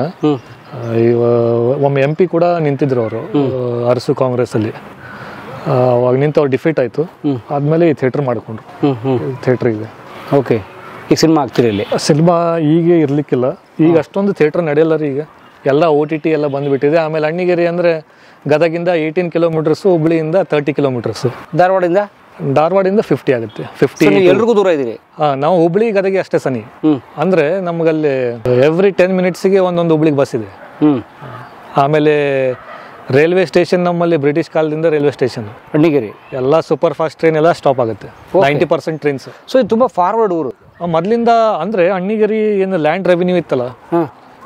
ಒಮ್ಮೆ MP ಕೂಡ ನಿಂತಿದ್ರು ಅವರು ಅರಸು ಕಾಂಗ್ರೆಸ್ ಅಲ್ಲಿ. ಅವಾಗ ನಿಂತು ಅವ್ರು ಡಿಫೀಟ್ ಆಯ್ತು. ಆದ್ಮೇಲೆ ಈ ಥಿಯೇಟರ್ ಮಾಡ್ಕೊಂಡ್ರು. ಥಿಯೇಟರ್ ಇದೆ. ಓಕೆ, ಈಗ ಸಿನಿಮಾ ಆಗ್ತಿರಿ ಇಲ್ಲಿ? ಸಿನಿಮಾ ಈಗ ಇರ್ಲಿಕ್ಕಿಲ್ಲ, ಈಗ ಅಷ್ಟೊಂದು ಥಿಯೇಟರ್ ನಡೆಯಲ್ಲ ರೀ. ಈಗ ಎಲ್ಲ OTT ಎಲ್ಲ ಬಂದ್ಬಿಟ್ಟಿದೆ. ಆಮೇಲೆ ಅಣ್ಣಿಗೇರಿ ಅಂದರೆ ಗದಗಿಂದ 18 ಕಿಲೋಮೀಟರ್ಸು, ಹುಬ್ಳಿಯಿಂದ 30 ಕಿಲೋಮೀಟರ್ಸು, ಧಾರವಾಡಿಂದ 50 ಆಗುತ್ತೆ. 50 ಎಲ್ರಿಗೂ ದೂರ ಇದೀರಿ. ನಾವು ಹುಬ್ಳಿ ಗದಗಿ ಅಷ್ಟೇ ಸನಿ. ಅಂದ್ರೆ ನಮಗಲ್ಲಿ ಎವ್ರಿ 10 ಮಿನಿಟ್ಸ್ಗೆ ಒಂದೊಂದು ಹುಬ್ಳಿಗೆ ಬಸ್ ಇದೆ. ಆಮೇಲೆ ರೈಲ್ವೆ ಸ್ಟೇಷನ್ ನಮ್ಮಲ್ಲಿ ಬ್ರಿಟಿಷ್ ಕಾಲದಿಂದ ರೈಲ್ವೆ ಸ್ಟೇಷನ್ ಅಣ್ಣಿಗೇರಿ ಎಲ್ಲ ಸೂಪರ್ ಫಾಸ್ಟ್ ಟ್ರೈನ್ ಎಲ್ಲ ಸ್ಟಾಪ್ ಆಗುತ್ತೆ. 90% ಟ್ರೈನ್ಸ್. ಸೊ ಇದು ತುಂಬಾ ಫಾರ್ವರ್ಡ್ ಊರು ಮೊದಲಿಂದ. ಅಂದ್ರೆ ಅಣ್ಣಿಗೇರಿ ಏನು ಲ್ಯಾಂಡ್ ರೆವಿನ್ಯೂ ಇತ್ತಲ್ಲ,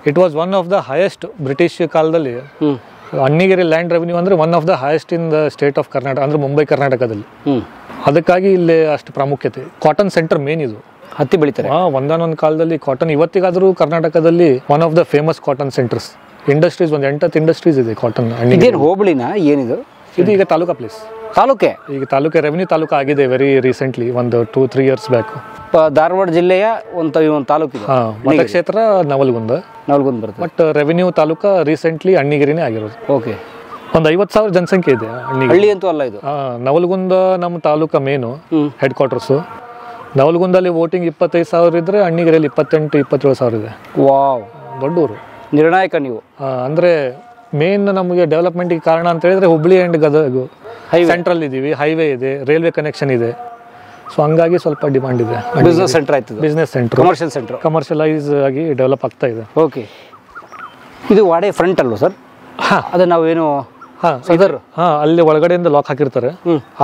it was one of the highest British ಕಾಲದಲ್ಲಿ ಅಣ್ಣಿಗೇರಿ ಲ್ಯಾಂಡ್ ರೆವಿನ್ಯೂ ಅಂದರೆ one of the highest in the state of Karnataka, ಅಂದರೆ ಮುಂಬೈ ಕರ್ನಾಟಕದಲ್ಲಿ. ಅದಕ್ಕಾಗಿ ಇಲ್ಲಿ ಅಷ್ಟು ಪ್ರಾಮುಖ್ಯತೆ. ಕಾಟನ್ ಸೆಂಟರ್ ಮೇನ್ ಇದು. ಹತ್ತಿ ಬೆಳಿತಾರೆ. ಒಂದಾನೊಂದು ಕಾಲದಲ್ಲಿ ಕಾಟನ್, ಇವತ್ತಿಗಾದರೂ ಕರ್ನಾಟಕದಲ್ಲಿ one of the famous cotton centres. Industries ಒಂದು 8 ಇಂಡಸ್ಟ್ರೀಸ್ ಇದೆ ಕಾಟನ್. ಇದೇನು ಹೋಬಳಿನ ಏನಿದು? ಇದು ಈಗ ತಾಲೂಕಾ ಪ್ಲೇಸ್. ತಾಲೂಕೆ? ಈಗ ತಾಲೂಕೆ ರೆವಿನ್ಯೂ ತಾಲೂಕು ಆಗಿದೆ ವೆರಿ ರೀಸೆಂಟ್ಲಿ, ಒಂದು 2-3 years ಬ್ಯಾಕ್. ಧಾರವಾಡ ಜಿಲ್ಲೆಯ ಒಂದು ತಾಲೂಕು ಇದೆ. ಮತಕ್ಷೇತ್ರ ನವಲಗುಂದ ಬರುತ್ತೆ. ಬಟ್ ರೆವಿನ್ಯೂ ತಾಲೂಕಾ ರೀಸೆಂಟ್ಲಿ ಅಣ್ಣಿಗೇರಿನೇ ಆಗಿರೋದು. ಓಕೆ. ಒಂದು 50,000 ಜನಸಂಖ್ಯೆ ಇದೆ ಹಳ್ಳಿ ಅಂತೂ ಅಲ್ಲ ಇದು. ನವಲಗುಂದ ನಮ್ಮ ತಾಲೂಕಾ ಮೇನು ಹೆಡ್ ಕ್ವಾರ್ಟರ್ಸು. ನವಲಗುಂದಲ್ಲಿ ವೋಟಿಂಗ್ 25,000 ಇದ್ರೆ ಅಣ್ಣಿಗೇರಿಯಲ್ಲಿ 28-27,000 ಇದೆ. ವಾವ್, ದೊಡ್ಡ ಊರು. ನಿರ್ಣಾಯಕ ನೀವು. ಅಂದರೆ ಮೇನ್ ನಮಗೆ ಡೆವಲಪ್ಮೆಂಟಿಗೆ ಕಾರಣ ಅಂತ ಹೇಳಿದ್ರೆ ಹುಬ್ಳಿ ಆ್ಯಂಡ್ ಗದಗ ಸೆಂಟ್ರಲ್ ಇದ್ದೀವಿ, ಹೈವೇ ಇದೆ, ರೈಲ್ವೆ ಕನೆಕ್ಷನ್ ಇದೆ. ಸೊ ಹಂಗಾಗಿ ಸ್ವಲ್ಪ ಡಿಮಾಂಡ್ ಇದೆ. ಬಿಸ್ನೆಸ್ ಸೆಂಟರ್ ಆಯ್ತು. Business centre, commercial centre, commercialise ಆಗಿ ಡೆವಲಪ್ ಆಗ್ತಾ ಇದೆ. ಓಕೆ. ಇದು ವಾಡೆ ಫ್ರಂಟ್ ಅಲ್ವ ಸರ್? ಅದು ನಾವೇನು ಸದರ್ ಅಲ್ಲಿ ಒಳಗಡೆಯಿಂದ ಲಾಕ್ ಹಾಕಿರ್ತಾರೆ,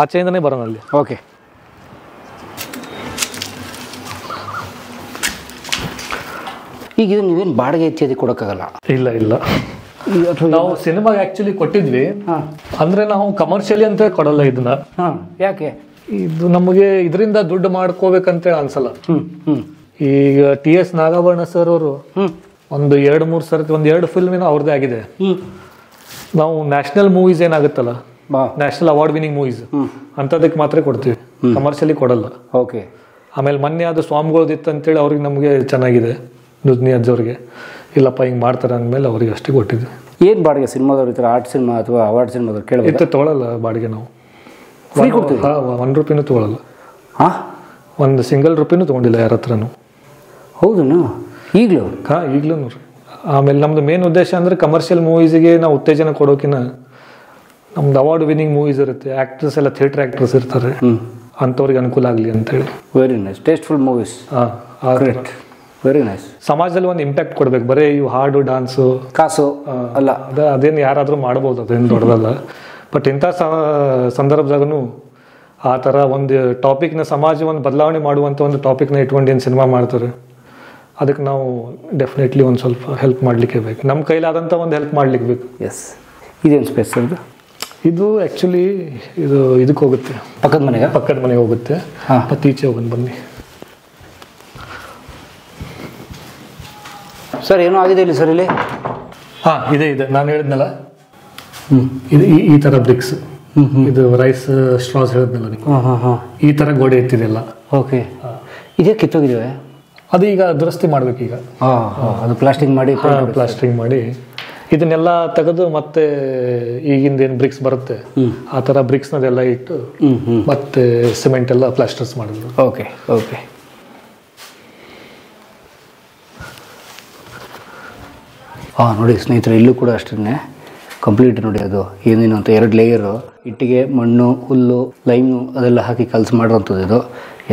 ಆಚೆಯಿಂದನೇ ಬರೋಣ ಅಲ್ಲಿ. ಓಕೆ. ಈಗ ಇದು ನೀವೇನು ಬಾಡಿಗೆ ಇತ್ಯಾದಿ ಕೊಡೋಕ್ಕಾಗಲ್ಲ? ಇಲ್ಲ ನಾವು ಸಿನಿಮಾಗೆ ಆಕ್ಚುಲಿ ಕೊಟ್ಟಿದ್ವಿ. ಅಂದ್ರೆ ನಾವು ಕಮರ್ಷಿಯಲಿ ಅಂತ ಕೊಡಲ್ಲ ಇದನ್ನ. ಯಾಕೆ? ಇದು ನಮಗೆ ಇದರಿಂದ ದುಡ್ಡು ಮಾಡ್ಕೋಬೇಕಂತ ಅನ್ಸಲ್ಲ. ಈಗ TS ನಾಗಾಭರಣ ಸರ್ ಅವರು ಒಂದು 2-3 ಸರ್ತಿ 1-2 ಫಿಲ್ಮಿನ ಅವ್ರದ್ದೇ ಆಗಿದೆ. ನಾವು ನ್ಯಾಷನಲ್ ಮೂವೀಸ್ ಏನಾಗುತ್ತಲ್ಲ, ನ್ಯಾಷನಲ್ ಅವಾರ್ಡ್ ವಿನಿಂಗ್ ಮೂವೀಸ್ ಅಂತದಕ್ಕೆ ಮಾತ್ರ ಕೊಡ್ತೀವಿ, ಕಮರ್ಷಿಯಲಿ ಕೊಡಲ್ಲ. ಓಕೆ. ಆಮೇಲೆ ಮೊನ್ನೆ ಅದು ಸ್ವಾಮಿಗಳದಿತ್ತು ಅಂತೇಳಿ ಅವ್ರಿಗೆ ನಮಗೆ ಚೆನ್ನಾಗಿದೆ, ನುಜ್ನಿ ಅಜ್ಜವ್ರಿಗೆ. ಇಲ್ಲಪ್ಪ ಹಿಂಗೆ ಮಾಡ್ತಾರೆ ಅಂದಮೇಲೆ ಅವ್ರಿಗೆ ಅಷ್ಟೇ ಕೊಟ್ಟಿದ್ವಿ. ಏನು ಬಾಡಿಗೆ ಸಿನಿಮಾದವ್ರು ಈ ಥರ ಆರ್ಟ್ ಸಿನಿಮಾ ಅಥವಾ ಅವಾರ್ಡ್ ಸಿನಿಮಾದವ್ರು ಕೇಳಿದ್ರೆ ತೊಗೊಳಲ್ಲ ಬಾಡಿಗೆ. ನಾವು ಫ್ರೀ ಕೊಡ್ತೀವಿ. ₹1 ತೊಗೊಳಲ್ಲ. ಒಂದು ಸಿಂಗಲ್ ರೂಪಾಯಿನೂ ತೊಗೊಂಡಿಲ್ಲ ಯಾರ ಹತ್ರನೂ. ಹೌದಾ? ಈಗಲೂ? ಈಗಲೂ. ಆಮೇಲೆ ನಮ್ದು ಮೇನ್ ಉದ್ದೇಶ ಅಂದರೆ ಕಮರ್ಷಿಯಲ್ ಮೂವೀಸಿಗೆ ನಾವು ಉತ್ತೇಜನ ಕೊಡೋಕಿನ ನಮ್ದು ಅವಾರ್ಡ್ ವಿನಿಂಗ್ ಮೂವೀಸ್ ಇರುತ್ತೆ, ಆ್ಯಕ್ಟರ್ಸ್ ಎಲ್ಲ ಥಿಯೇಟರ್ ಆ್ಯಕ್ಟರ್ಸ್ ಇರ್ತಾರೆ, ಅಂಥವ್ರಿಗೆ ಅನುಕೂಲ ಆಗಲಿ ಅಂತೇಳಿ. Very nice, tasteful movies. Very nice. ಸಮಾಜದಲ್ಲಿ ಒಂದು ಇಂಪ್ಯಾಕ್ಟ್ ಕೊಡ್ಬೇಕು, ಬರೀ ಇವು ಹಾಡು ಡಾನ್ಸು ಕಾಸು ಅಲ್ಲ. ಅದೇನು ಯಾರಾದರೂ ಮಾಡ್ಬೋದು, ಅದೇನು ದೊಡ್ಡದಲ್ಲ. ಬಟ್ ಇಂಥ ಸಂದರ್ಭದಾಗೂ ಆ ಥರ ಒಂದು ಟಾಪಿಕ್ನ, ಸಮಾಜವನ್ನು ಬದಲಾವಣೆ ಮಾಡುವಂಥ ಒಂದು ಟಾಪಿಕ್ನ ಇಟ್ಕೊಂಡು ಏನು ಸಿನಿಮಾ ಮಾಡ್ತಾರೆ, ಅದಕ್ಕೆ ನಾವು ಡೆಫಿನೆಟ್ಲಿ ಒಂದು ಸ್ವಲ್ಪ ಹೆಲ್ಪ್ ಮಾಡಲಿಕ್ಕೆ ಬೇಕು, ನಮ್ಮ ಕೈಲಾದಂಥ ಒಂದು ಹೆಲ್ಪ್ ಮಾಡ್ಲಿಕ್ಕೆ ಬೇಕು. ಎಸ್. ಇದೇನು ಸ್ಪೇಸ್ ಅದು? ಇದು ಆ್ಯಕ್ಚುಲಿ ಇದಕ್ಕೆ ಹೋಗುತ್ತೆ, ಪಕ್ಕದ ಮನೆಗೆ ಹೋಗುತ್ತೆ. ಮತ್ತು ಈಚೆ ಹೋಗೋದು ಬನ್ನಿ ಸರ್. ಏನೋ ಆಗಿದೆ ಇಲ್ಲಿ ಸರ್? ಇಲ್ಲಿ ಇದೆ ನಾನು ಹೇಳಿದ್ನಲ್ಲ, ಇದು ಈ ಥರ ಬ್ರಿಕ್ಸ್, ಇದು ರೈಸ್ ಸ್ಟ್ರಾಸ್ ಹೇಳಿದ್ನಲ್ಲ, ಈ ಥರ ಗೋಡೆ ಎತ್ತಿದೆಲ್ಲ. ಓಕೆ. ಇದೇ ಕಿತ್ತೋಗಿದ್ದೇವೆ? ಅದು ಈಗ ದುರಸ್ತಿ ಮಾಡ್ಬೇಕು. ಈಗ ಅದು ಪ್ಲಾಸ್ಟಿಂಗ್ ಮಾಡಿ ಇದನ್ನೆಲ್ಲ ತೆಗೆದು ಮತ್ತೆ ಈಗಿಂದ ಏನು ಬ್ರಿಕ್ಸ್ ಬರುತ್ತೆ ಆ ಥರ ಬ್ರಿಕ್ಸ್ನದೆಲ್ಲ ಇಟ್ಟು ಮತ್ತೆ ಸಿಮೆಂಟ್ ಎಲ್ಲ ಪ್ಲಾಸ್ಟರ್ಸ್ ಮಾಡಿದ್ರು. ಓಕೆ. ನೋಡಿ ಸ್ನೇಹಿತರೆ, ಇಲ್ಲೂ ಕೂಡ ಅಷ್ಟೇ ಕಂಪ್ಲೀಟ್ ನೋಡಿ. ಅದು ಏನೇನು ಅಂತ 2 ಲೇಯರು ಇಟ್ಟಿಗೆ, ಮಣ್ಣು, ಹುಲ್ಲು, ಲೈಮು ಅದೆಲ್ಲ ಹಾಕಿ ಕಲಸಿ ಮಾಡೋವಂಥದ್ದು. ಇದು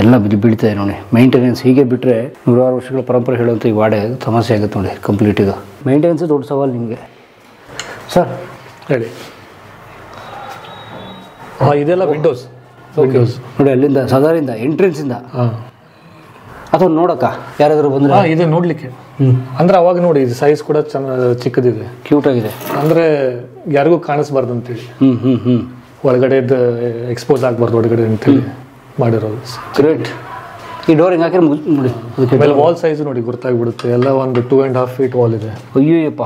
ಎಲ್ಲ ಬೀಳ್ತಾ ಇದೆ ನೋಡಿ. ಮೇಂಟೆನೆನ್ಸ್ ಹೀಗೆ ಬಿಟ್ಟರೆ 100 ವರ್ಷಗಳ ಪರಂಪರೆ ಹೇಳುವಂಥ ಈ ವಾಡೆ ಸಮಸ್ಯೆ ಆಗುತ್ತೆ ನೋಡಿ. ಕಂಪ್ಲೀಟ್ ಇದು ಮೇಂಟೆನೆನ್ಸ್ ದೊಡ್ಡ ಸವಾಲು ನಿಮಗೆ ಸರ್. ಹೇಳಿ. ಇದೆಲ್ಲ ವಿಂಡೋಸ್ ನೋಡಿ, ಅಲ್ಲಿಂದ ಸದಾರಿಂದ ಎಂಟ್ರೆನ್ಸಿಂದ ಅಥವಾ ನೋಡಕ್ಕ ಯಾರಾದರೂ ಬಂದರೆ ಇದೆ ನೋಡ್ಲಿಕ್ಕೆ. ಅಂದ್ರೆ ಅವಾಗ ನೋಡಿ, ಇದು ಸೈಜ್ ಕೂಡ ಚಿಕ್ಕದಿದೆ, ಕ್ಯೂಟ್ ಆಗಿದೆ. ಅಂದ್ರೆ ಯಾರಿಗೂ ಕಾಣಿಸ್ಬಾರ್ದು ಅಂತೇಳಿ ಒಳಗಡೆ ಎಕ್ಸ್ಪೋಸ್ ಆಗ್ಬಾರ್ದು ಒಳಗಡೆ ಅಂತೇಳಿ ಮಾಡಿರೋದು. ಗ್ರೇಟ್. ಈ ಡೋರ್ ಹಿಂಗೆ ಹಾಕಿ ನೋಡಿ. ಆಮೇಲೆ ವಾಲ್ ಸೈಜ್ ನೋಡಿ ಗೊತ್ತಾಗ್ಬಿಡುತ್ತೆ. ಎಲ್ಲ ಒಂದು 2.5 feet ವಾಲ್ ಇದೆ. ಅಯ್ಯೋಯಪ್ಪ,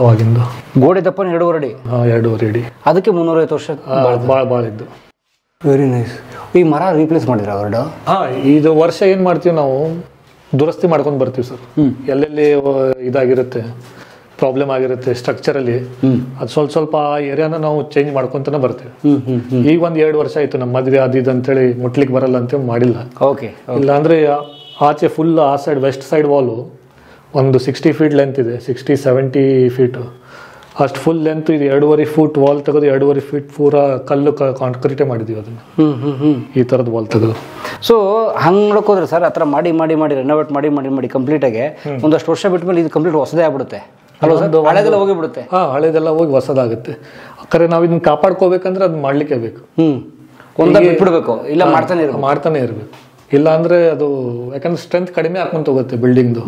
ಅವಾಗಿಂದ. ಗೋಡೆ ದಪ್ಪನ 2.5 ಅಡಿ. 2.5 ಅಡಿ. ಅದಕ್ಕೆ 350 ವರ್ಷ ಭಾಳ ಇದ್ದು. Very nice. ಈ ಮರ ರೀಪ್ಲೇಸ್ ಮಾಡಿದ್ರೆ ಅವರ್ಡು? ಇದು ವರ್ಷ ಏನು ಮಾಡ್ತೀವಿ ನಾವು, ದುರಸ್ತಿ ಮಾಡ್ಕೊಂಡು ಬರ್ತೀವಿ ಸರ್. ಎಲ್ಲೆಲ್ಲಿ ಇದಾಗಿರುತ್ತೆ, ಪ್ರಾಬ್ಲಮ್ ಆಗಿರುತ್ತೆ ಸ್ಟ್ರಕ್ಚರಲ್ಲಿ, ಅದು ಸ್ವಲ್ಪ ಆ ಏರಿಯಾನ ನಾವು ಚೇಂಜ್ ಮಾಡ್ಕೊಂತಾನೆ ಬರ್ತೀವಿ. ಈಗ 1-2 ವರ್ಷ ಆಯ್ತು ನಮ್ಮ ಮದುವೆ ಅದು ಅಂತೇಳಿ ಮುಟ್ಲಿಕ್ಕೆ ಬರಲ್ಲ ಅಂತೇಳಿ ಮಾಡಿಲ್ಲ. ಓಕೆ. ಇಲ್ಲ ಅಂದ್ರೆ ಆಚೆ ಫುಲ್ ಆ ಸೈಡ್ ವೆಸ್ಟ್ ಸೈಡ್ ವಾಲು ಒಂದು 60 feet ಲೆಂತ್ ಇದೆ, 60-70 feet ಅಷ್ಟು ಫುಲ್ ಲೆಂತ್ ಇದೆ. 2.5 foot ವಾಲ್ ತೆಗೆದು 2.5 feet ಪೂರಾ ಕಲ್ಲು ಕಾಂಕ್ರೀಟೇ ಮಾಡಿದೀವಿ ಅದನ್ನ. ಈ ಥರದ ವಾಲ್ ತೆಗೆದು. ಸೊ ಹಂಗೆ ನೋಡೋಕೋದ್ರೆ ಸರ್, ಆ ಥರ ಮಾಡಿ ರೆನೋವೇಟ್ ಮಾಡಿ ಕಂಪ್ಲೀಟಾಗಿ ಒಂದಷ್ಟು ವರ್ಷ ಬಿಟ್ಟ ಮೇಲೆ ಇದು ಕಂಪ್ಲೀಟ್ ಹೊಸದೇ ಆಗ್ಬಿಡುತ್ತೆ. ಹಳೆದೆಲ್ಲ ಹೋಗಿಬಿಡುತ್ತೆ. ಹಳೆದೆಲ್ಲ ಹೋಗಿ ಹೊಸದಾಗುತ್ತೆ. ಖರೆ ನಾವು ಇದನ್ನ ಕಾಪಾಡ್ಕೋಬೇಕಂದ್ರೆ ಅದನ್ನ ಮಾಡ್ಲಿಕ್ಕೆ ಬೇಕು. ಬಿಟ್ಬಿಡ್ಬೇಕು, ಇಲ್ಲ ಮಾಡ್ತಾನೆ ಇರಬೇಕು. ಇಲ್ಲ ಅಂದ್ರೆ ಅದು ಯಾಕಂದ್ರೆ ಸ್ಟ್ರೆಂತ್ ಕಡಿಮೆ ಹಾಕೊಂತ ಹೋಗುತ್ತೆ ಬಿಲ್ಡಿಂಗ್ದು.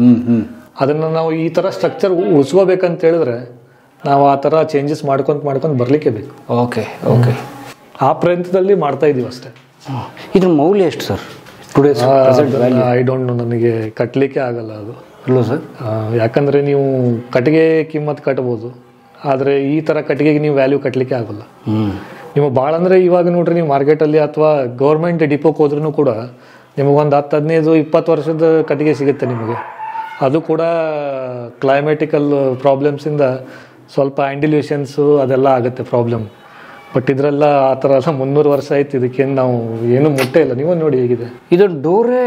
ಅದನ್ನ ನಾವು ಈ ತರ ಸ್ಟ್ರಕ್ಚರ್ ಉಳಿಸ್ಕೋಬೇಕಂತ ಹೇಳಿದ್ರೆ ನಾವು ಆ ಥರ ಚೇಂಜಸ್ ಮಾಡ್ಕೊಂತ ಬರ್ಲಿಕ್ಕೆ ಬೇಕು. Okay okay. ಆ ಪ್ರಯತ್ನದಲ್ಲಿ ಮಾಡ್ತಾ ಇದೀವಿ ಅಷ್ಟೇ. ಇದ್ರ ಮೌಲ್ಯ ಎಷ್ಟು ಸರ್? ಐ ಡೋಂಟ್ ನೋ, ನನಗೆ ಕಟ್ಟಲಿಕ್ಕೆ ಆಗಲ್ಲ ಅದು. ಅಲ್ವಾ ಸರ್? ಯಾಕಂದರೆ ನೀವು ಕಟ್ಟಿಗೆ ಕಿಮ್ಮತ್ತು ಕಟ್ಬೋದು, ಆದರೆ ಈ ಥರ ಕಟ್ಟಿಗೆಗೆ ನೀವು ವ್ಯಾಲ್ಯೂ ಕಟ್ಟಲಿಕ್ಕೆ ಆಗೋಲ್ಲ. ನೀವು ಭಾಳ ಅಂದರೆ ಇವಾಗ ನೋಡ್ರಿ, ನೀವು ಮಾರ್ಕೆಟಲ್ಲಿ ಅಥವಾ ಗೌರ್ಮೆಂಟ್ ಡಿಪೋಕ್ಕೆ ಹೋದ್ರೂ ಕೂಡ ನಿಮಗೊಂದು 10, 15, 20 ವರ್ಷದ ಕಟ್ಟಿಗೆ ಸಿಗುತ್ತೆ ನಿಮಗೆ. ಅದು ಕೂಡ ಕ್ಲೈಮ್ಯಾಟಿಕಲ್ ಪ್ರಾಬ್ಲಮ್ಸಿಂದ ಸ್ವಲ್ಪ ಆ್ಯಂಡಿಲ್ಯೂಷನ್ಸು ಅದೆಲ್ಲ ಆಗುತ್ತೆ ಪ್ರಾಬ್ಲಮ್. ಬಟ್ ಇದರೆಲ್ಲ ಆ ಥರ ಎಲ್ಲ 300 ವರ್ಷ ಆಯ್ತು, ಇದಕ್ಕೇನು ನಾವು ಏನು ಮುಟ್ಟೇ ಇಲ್ಲ. ನೀವು ನೋಡಿ ಹೇಗಿದೆ ಇದೊಂದು ಡೋರೇ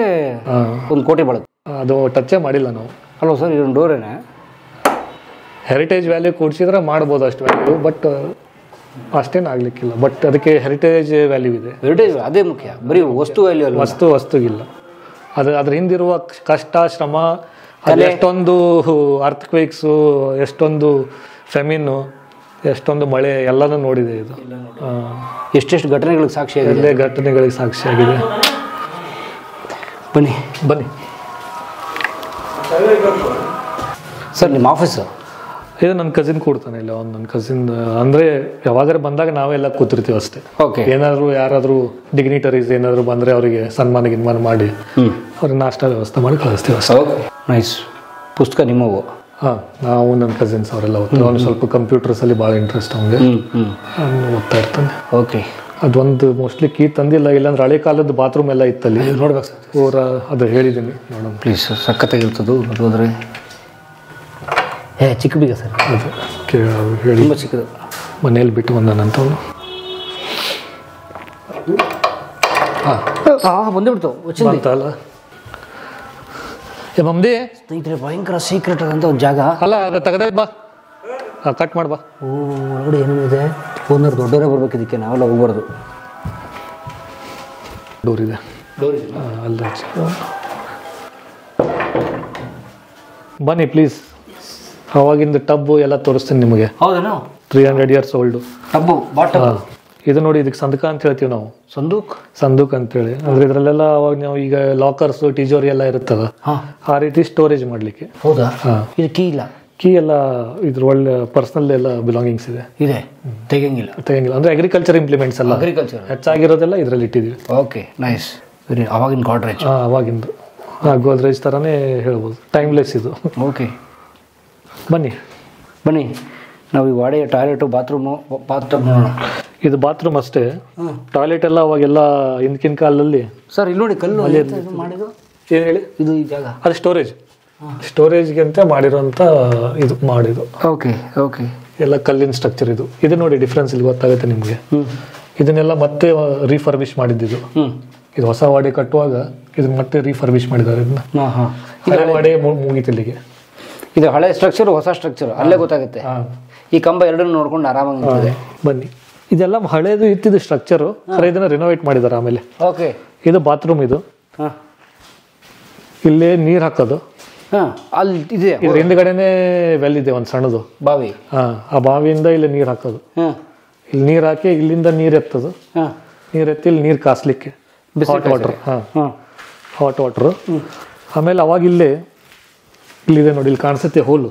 1 ಕೋಟಿ ಬಳಕೆ. ಅದು ಟಚ್ಚೇ ಮಾಡಿಲ್ಲ ನಾವು. ಅಲ್ವಾ ಸರ್? ಇದೊಂದು ಡೋರೇನೆ ಹೆರಿಟೇಜ್ ವ್ಯಾಲ್ಯೂ ಕೂಡಿಸಿದ್ರೆ ಮಾಡ್ಬೋದು ಅಷ್ಟು ವ್ಯಾಲ್ಯೂ, ಬಟ್ ಅಷ್ಟೇನು ಆಗಲಿಕ್ಕಿಲ್ಲ. ಬಟ್ ಅದಕ್ಕೆ ಹೆರಿಟೇಜ್ ವ್ಯಾಲ್ಯೂ ಇದೆ. ಹೆರಿಟೇಜ್ ಅದೇ ಮುಖ್ಯ, ಬರೀ ವಸ್ತು ವ್ಯಾಲ್ಯೂ ಅಲ್ಲ. ವಸ್ತುಗಿಲ್ಲ. ಅದ್ರ ಹಿಂದಿರುವ ಕಷ್ಟ, ಶ್ರಮ, ಅದು ಎಷ್ಟೊಂದು ಅರ್ಥಕ್ವೇಕ್ಸು, ಎಷ್ಟೊಂದು ಫೆಮಿನ್ನು, ಎಷ್ಟೊಂದು ಮಳೆ ಎಲ್ಲನೂ ನೋಡಿದೆ ಇದು. ಎಷ್ಟೆಷ್ಟು ಘಟನೆಗಳಿಗೆ ಸಾಕ್ಷಿಯಾಗಿದೆ. ಎಲ್ಲೇ ಘಟನೆಗಳಿಗೆ ಸಾಕ್ಷಿಯಾಗಿದೆ. ಬನ್ನಿ ಬನ್ನಿ ಸರ್. ನಿಮ್ಮ ಆಫೀಸು ಇದು ನನ್ನ ಕಸಿನ್ ಕೊಡ್ತಾನೆ. ಇಲ್ಲ ಅವ್ನು ನನ್ನ ಕಸಿನ್ ಅಂದರೆ ಯಾವಾಗಾರು ಬಂದಾಗ ನಾವೆಲ್ಲ ಕೂತಿರ್ತೀವಿ ಅಷ್ಟೇ. ಓಕೆ. ಏನಾದರೂ ಯಾರಾದರೂ ಡಿಗ್ನಿಟರೀಸ್ ಏನಾದರೂ ಬಂದರೆ ಅವರಿಗೆ ಸನ್ಮಾನ ಮಾಡಿ ಅವ್ರಿಗೆ ನಾಷ್ಟ ವ್ಯವಸ್ಥೆ ಮಾಡಿ ಕಳಿಸ್ತೀವಿ ಅಷ್ಟೇ. Okay, nice. ಪುಸ್ತಕ ನಿಮ್ಮವು? ಹಾಂ, ನಾವು ನನ್ನ ಕಸಿನ್ಸ್ ಅವರೆಲ್ಲ ಓದ್ತಾರೆ. ಅವನು ಸ್ವಲ್ಪ ಕಂಪ್ಯೂಟರ್ಸಲ್ಲಿ ಭಾಳ ಇಂಟ್ರೆಸ್ಟ್ ಅವನಿಗೆ, ಅವನು ಓದ್ತಾ ಇರ್ತಾನೆ. ಓಕೆ. ಅದೊಂದು ಮೋಸ್ಟ್ಲಿ ಕೀ ತಂದಿಲ್ಲ, ಇಲ್ಲಾಂದ್ರೆ ಹಳೆ ಕಾಲದ ಬಾತ್ರೂಮ್ ಎಲ್ಲ ಇತ್ತಲ್ಲಿ. ನೋಡ್ಬೇಕು ಸರ್. ಅದು ಹೇಳಿದ್ದೀನಿ, ನೋಡೋಣ ಪ್ಲೀಸ್. ಸಖತ್ತಾಗಿರ್ತದು ನೋಡಿದ್ರೆ. ಚಿಕ್ಕ ಬೀಗ ಸರ್ ಅದು ಹೇಳಿ. ತುಂಬ ಚಿಕ್ಕದು. ಮನೇಲಿ ಬಿಟ್ಟು ಬಂದಾನಂತ ಅವನು. ಬಂದುಬಿಡ್ತು ಅಲ್ಲ ಮಮ್ದಿ ಸ್ನೇಹಿತರೆ, ಭಯಂಕರ ಸೀಕ್ರೆಟ್ ಆದಂಥ ಒಂದು ಜಾಗ. ಅಲ್ಲ, ಅದು ತೆಗೆದ ಬಾ, ಕಟ್ ಮಾಡಿ ಬಾ. ಒಳಗಡೆ ಏನೇನಿದೆ? ಓನರ್ ದೊಡ್ಡವರೇ ಬರ್ಬೇಕು ಇದಕ್ಕೆ, ನಾವೆಲ್ಲ ಹೋಗ್ಬಾರ್ದು. ಡೋರ್ ಇದೆ. ಅಲ್ಲ, ಬನ್ನಿ ಪ್ಲೀಸ್. ಅವಾಗಿಂದ ಟಬ್ಬು ಎಲ್ಲ ತೋರಿಸ್ತೀನಿ ನಿಮಗೆ. ಹೌದೇನೋ? 300 years ಓಲ್ಡು ಟಬ್ಬು, ಬಾಟಲ್. ಇದು ನೋಡಿ, ಇದಕ್ಕೆ ಸಂದಕ ಅಂತ ಹೇಳ್ತೀವಿ ನಾವು. ಸಂದೂಕ್ ಅಂತೇಳಿ. ಅಂದ್ರೆ ಇದರಲ್ಲೆಲ್ಲ ಅವಾಗ ನಾವು ಈಗ ಲಾಕರ್ಸ್, ಟಿಜೋರಿ ಎಲ್ಲ ಇರುತ್ತಲ್ಲ, ಆ ರೀತಿ ಸ್ಟೋರೇಜ್ ಮಾಡ್ಲಿಕ್ಕೆ. ಹೌದಾ? ಇದು ಕೀ ಇಲ್ಲ? ಕೀ ಎಲ್ಲ ಇದ್ರ ಒಳ್ಳೆ ಪರ್ಸನಲ್ ಎಲ್ಲ ಬಿಲಾಂಗಿಂಗ್ಸ್ ಇದೆ. ತೆಗಿಯಂಗಿಲ್ಲ. ಅಂದ್ರೆ ಅಗ್ರಿಕಲ್ಚರ್ ಇಂಪ್ಲಿಮೆಂಟ್ಸ್ ಎಲ್ಲ ಹೆಚ್ಚಾಗಿರೋದೆಲ್ಲ ಇದರಲ್ಲಿ ಇಟ್ಟಿದ್ದೀವಿ. Okay, nice. ಅವಾಗಿನ ಗಾಡ್ರೇಜ್. ಅವಾಗಿಂದು ಗೋದ್ರೇಜ್ ಥರನೇ ಹೇಳ್ಬೋದು. ಟೈಮ್ಲೆಸ್ ಇದು. ಓಕೆ, ಬನ್ನಿ ಬನ್ನಿ. ನಾವು ಈ ವಾಡೆಯ ಟಾಯ್ಲೆಟು, ಬಾತ್ರೂಮ್ ನೋಡೋಣ. ಇದು ಬಾತ್ರೂಮ್ ಅಷ್ಟೇ. ಟಾಯ್ಲೆಟ್ ಎಲ್ಲ ಅವಾಗೆಲ್ಲ ಹಿಂದಿನ ಕಾಲದಲ್ಲಿ. ಸರ್ ಇಲ್ಲಿ ನೋಡಿ, ಕಲ್ಲು ಮಾಡಿದ್ದು. ಏನು ಹೇಳಿ? ಇದು ಈ ಜಾಗ ಅದು ಸ್ಟೋರೇಜ್ಗೆ ಅಂತ ಮಾಡಿರೋಂಥ ಇದು ಮಾಡಿದ್ದು. Okay okay. ಎಲ್ಲ ಕಲ್ಲಿನ ಸ್ಟ್ರಕ್ಚರ್ ಇದು. ಇದು ನೋಡಿ ಡಿಫ್ರೆನ್ಸ್ ಇಲ್ಲಿ ಗೊತ್ತಾಗುತ್ತೆ ನಿಮಗೆ. ಇದನ್ನೆಲ್ಲ ಮತ್ತೆ ರೀಫರ್ಬಿಶ್ ಮಾಡಿದ್ದು. ಇದು ಹೊಸ ವಾಡೆ ಕಟ್ಟುವಾಗ ಇದನ್ನ ಮತ್ತೆ ರೀಫರ್ಬಿಶ್ ಮಾಡಿದ್ದಾರೆ. ಇದನ್ನ ಹಳೆ ವಾಡೆ ಮುಗೀತಿಲ್ಲಿಗೆ. ಇದು ಹಳೆ ಸ್ಟ್ರಕ್ಚರ್, ಹೊಸ ಸ್ಟ್ರಕ್ಚರ್ ಅಲ್ಲೇ ಗೊತ್ತಾಗುತ್ತೆ. ಈ ಕಂಬ ಎರಡನ್ನು ನೋಡ್ಕೊಂಡು ಆರಾಮಾಗಿ ನಿಂತಿದೆ. ಬನ್ನಿ. ಇದೆಲ್ಲ ಹಳೇದು ಇತ್ತಿದ್ದು ಸ್ಟ್ರಕ್ಚರು, ಇದನ್ನ ರಿನೋವೇಟ್ ಮಾಡಿದ್ದಾರೆ ಆಮೇಲೆ. ಓಕೆ. ಇದು ಬಾತ್ರೂಮ್. ಇದು ಇಲ್ಲೇ ನೀರು ಹಾಕೋದು. ಅಲ್ಲಿ ಇದೆ. ಇದ್ರ ಹಿಂದ್ಗಡೆನೆ ವೆಲ್ ಇದೆ, ಒಂದು ಸಣ್ಣದು ಬಾವಿ. ಆ ಬಾವಿಯಿಂದ ಇಲ್ಲಿ ನೀರು ಹಾಕೋದು. ಇಲ್ಲಿ ನೀರು ಹಾಕಿ ಇಲ್ಲಿಂದ ನೀರು ಎತ್ತದು. ನೀರು ಎತ್ತಿ ಇಲ್ಲಿ ನೀರು ಕಾಸ್ಲಿಕ್ಕೆ ಹಾಟ್ ವಾಟರ್. Hot water. ಆಮೇಲೆ ಅವಾಗ ಇಲ್ಲಿದೆ ನೋಡಿ, ಇಲ್ಲಿ ಕಾಣಿಸುತ್ತೆ ಹೋಲು.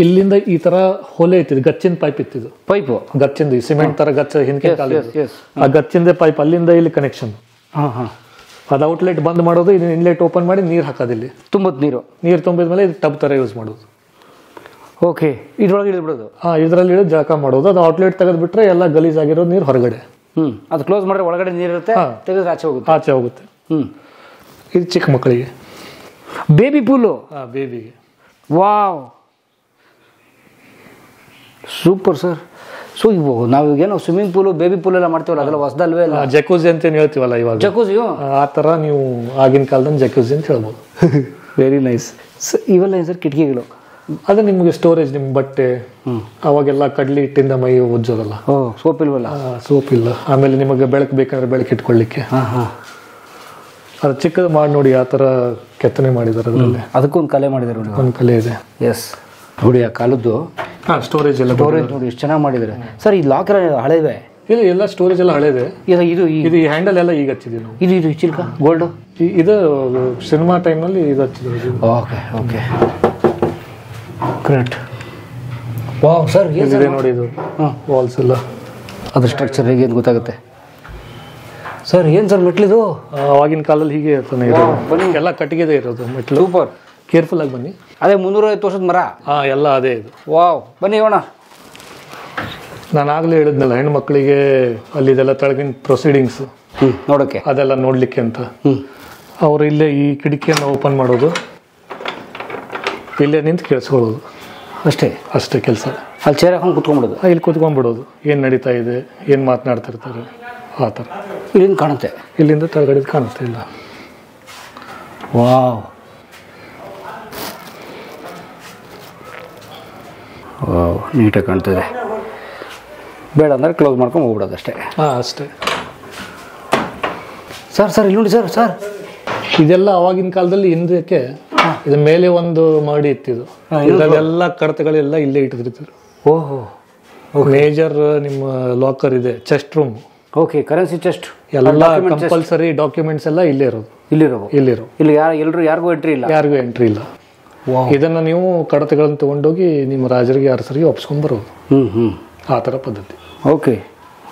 ಇಲ್ಲಿಂದ ಈ ತರ ಹೋಲೆ ಇತ್ತಿದ್ದು, ಗಚ್ಚಿನ ಪೈಪ್ ಇತ್ತಿದ್ದು. ಪೈಪು ಗಚ್ಚಿಂದ, ಸಿಮೆಂಟ್ ತರ ಗಚ್ಚ ಹಿಂದಿನ ಕಾಲ. ಆ ಗಚ್ಚಿಂದ ಪೈಪ್ ಅಲ್ಲಿಂದ ಇಲ್ಲಿ ಕನೆಕ್ಷನ್. ಅದು ಔಟ್ಲೆಟ್ ಬಂದ್ ಮಾಡೋದು, ಇದನ್ನ ಇನ್ಲೆಟ್ ಓಪನ್ ಮಾಡಿ ನೀರು ಹಾಕೋದು. ಇಲ್ಲಿ ನೀರು ತುಂಬಿದ್ಮೇಲೆ ಇದು ಟಬ್ ತರ ಯೂಸ್ ಮಾಡೋದು. ಓಕೆ. ಇದ್ರೊಳಗೆ ಇಳಿದ್ಬಿಡೋದು. ಇದ್ರಲ್ಲಿ ಇಳಿದು ಜಳಕ ಮಾಡೋದು. ಅದು ಔಟ್ಲೆಟ್ ತೆಗೆದ್ಬಿಟ್ರೆ ಎಲ್ಲ ಗಲೀಜ್ ಆಗಿರೋ ನೀರು ಹೊರಗಡೆ. ಅದು ಕ್ಲೋಸ್ ಮಾಡಿದ್ರೆ ಒಳಗಡೆ ನೀರು ಇರುತ್ತೆ, ತೆಗೆದ್ರೆ ಆಚೆ ಹೋಗುತ್ತೆ. ಇದು ಚಿಕ್ಕ ಮಕ್ಕಳಿಗೆ ಬೇಬಿ ಪೂಲು. ಬೇಬಿಗೆ. Wow, super sir. ಸೊ ಇವು ನಾವೀಗೇನೋ ಸ್ವಿಮ್ಮಿಂಗ್ ಪೂಲು, ಬೇಬಿ ಪೂಲ್ ಎಲ್ಲ ಮಾಡ್ತೀವಲ್ಲ, ಅದೆಲ್ಲ ಹೊಸದಲ್ವೇ? ಅಲ್ಲ, ಜಕೂಸಿ ಅಂತ ಹೇಳ್ತೀವಲ್ಲ ಇವಾಗ. ಜಕೂಸಿಯು ಆ ಥರ ನೀವು ಆಗಿನ ಕಾಲದಲ್ಲಿ ಜಕೂಸಿ ಅಂತ ಹೇಳ್ಬೋದು. Very nice. ಇವೆಲ್ಲ ಏನು ಸರ್? ಕಿಟಕಿಗಳು. ಅದು ನಿಮಗೆ ಸ್ಟೋರೇಜ್, ನಿಮ್ಮ ಬಟ್ಟೆ. ಅವಾಗೆಲ್ಲ ಕಡ್ಲಿ ಹಿಟ್ಟಿಂದ ಮೈ ಉಜ್ಜೋದಲ್ಲ. ಸೋಪ್ ಇಲ್ವಲ್ಲ? ಸೋಪ್ ಇಲ್ಲ. ಆಮೇಲೆ ನಿಮಗೆ ಬೆಳಕು ಬೇಕಾದ್ರೆ ಬೆಳಕು ಇಟ್ಕೊಳ್ಳಿಕ್ಕೆ. ಅದು ಚಿಕ್ಕದು ಮಾಡಿ ನೋಡಿ, ಆ ಥರ ಕೆತ್ತನೆ ಮಾಡಿದ್ದಾರೆ ಅದರಲ್ಲಿ. ಅದಕ್ಕೊಂದು ಕಲೆ ಮಾಡಿದ್ದಾರೆ ನೋಡಿ. ಒಂದು ಕಲೆ ಇದೆ. ಎಸ್ ನೋಡಿ, ಆ ಕಾಲದ್ದು ಸ್ಟೋರೇಜ್ ಎಲ್ಲ. ಸ್ಟೋರೇಜ್ ನೋಡಿ ಎಷ್ಟು ಚೆನ್ನಾಗಿ ಮಾಡಿದ್ದಾರೆ ಸರ್. ಈ ಲಾಕರ್ ಹಳೇವೆ? ಇಲ್ಲ, ಎಲ್ಲ ಸ್ಟೋರೇಜ್ ಎಲ್ಲ ಹಳೇದೆ. ಇದು ಈ ಹ್ಯಾಂಡಲ್ ಎಲ್ಲ ಈಗ ಹಚ್ಚಿದ್ದೀವಿ ನಾವು. ಇದು ಚಿಲ್ಕ ಗೋಲ್ಡ್. ಇದು ಸಿನಿಮಾ ಟೈಮ್ನಲ್ಲಿ ಇದು ಹಚ್ಚಿದ್ರು. Okay okay, great. Wow sir ಇಲ್ಲಿದೆ ನೋಡಿ ಇದು ವಾಲ್ಸ್ ಎಲ್ಲ. ಅದ್ರ ಸ್ಟ್ರಕ್ಚರ್ ಹೇಗೆ ಅಂತ ಗೊತ್ತಾಗುತ್ತೆ ಸರ್. ಏನು ಸರ್ ಮೆಟ್ಲಿದು? ಆವಾಗಿನ ಕಾಲದಲ್ಲಿ ಹೀಗೆ ಇರ್ತಾನೆ ಇರೋದು, ಎಲ್ಲ ಕಟ್ಟಿಗೆದೇ ಇರೋದು ಮೆಟ್ಲು. ಸೂಪರ್. ಕೇರ್ಫುಲ್ ಆಗಿ ಬನ್ನಿ. ಅದೇ 350 ವರ್ಷದ ಮರ. ಎಲ್ಲ ಅದೇ ಇದು. ವಾವ್, ಬನ್ನಿ ಹೋಣ. ನಾನು ಆಗಲೇ ಹೇಳಿದ್ನಲ್ಲ ಹೆಣ್ಮಕ್ಳಿಗೆ ಅಲ್ಲಿದೆಲ್ಲ ತೆಳಗಿನ ಪ್ರೊಸೀಡಿಂಗ್ಸ್ ನೋಡೋಕ್ಕೆ ಅದೆಲ್ಲ ನೋಡಲಿಕ್ಕೆ ಅಂತ. ಅವರು ಇಲ್ಲೇ ಈ ಕಿಟಕಿಯನ್ನು ಓಪನ್ ಮಾಡೋದು, ಇಲ್ಲೇ ನಿಂತು ಕೇಳಿಸ್ಕೊಳ್ಳೋದು, ಅಷ್ಟೇ ಕೆಲಸ. ಅಲ್ಲಿ ಚೇರ್ ಹಾಕೊಂಡು ಕುತ್ಕೊಂಡ್ಬಿಡೋದು, ಇಲ್ಲಿ ಕುತ್ಕೊಂಡ್ಬಿಡೋದು, ಏನು ನಡೀತಾ ಇದೆ, ಏನು ಮಾತನಾಡ್ತಿರ್ತಾರೆ ಆ ಥರ. ಇಲ್ಲಿಂದ ಕಾಣುತ್ತೆ, ಇಲ್ಲಿಂದ ತೆಳಗಡೆ ಕಾಣುತ್ತೆ ಇಲ್ಲ. ವಾವ್ ವಾವ್, ನೀಟಾಗಿ ಕಾಣ್ತದೆ. ಬೇಡ ಅಂದರೆ ಕ್ಲೋಸ್ ಮಾಡ್ಕೊಂಡು ಹೋಗ್ಬಿಡೋದು ಅಷ್ಟೇ. ಅಷ್ಟೇ ಸರ್ ಇಲ್ಲಿ ನೋಡಿ ಸರ್. ಇದೆಲ್ಲ ಅವಾಗಿನ ಕಾಲದಲ್ಲಿ ಹಿಂದಕ್ಕೆ ಇದ್ರ ಮೇಲೆ ಒಂದು ಮಾಡಿ ಇತ್ತಿದ್ದು, ಇದರಲ್ಲೆಲ್ಲ ಕಡತಗಳೆಲ್ಲ ಇಲ್ಲೇ ಇಟ್ಟಿರ್ತಾರೆ. ಓಹೋ, ಮೇಜರ್ ನಿಮ್ಮ ಲಾಕರ್ ಇದೆ, chest room. Okay, currency chest ಎಲ್ಲ ಕಂಪಲ್ಸರಿ ಡಾಕ್ಯುಮೆಂಟ್ಸ್ ಎಲ್ಲ ಇಲ್ಲೇ ಇರೋದು. ಇಲ್ಲಿ ಯಾರಿಗೂ ಎಂಟ್ರಿ ಇಲ್ಲ. ಇದನ್ನ ನೀವು ಕಡತಗಳನ್ನು ತಗೊಂಡೋಗಿ ನಿಮ್ಮ ರಾಜರಿಗೆ ಅರಸರಿಗೆ ಒಪ್ಸ್ಕೊಂಡ್ ಬರೋದು. ಆ ಥರ ಪದ್ಧತಿ. Okay,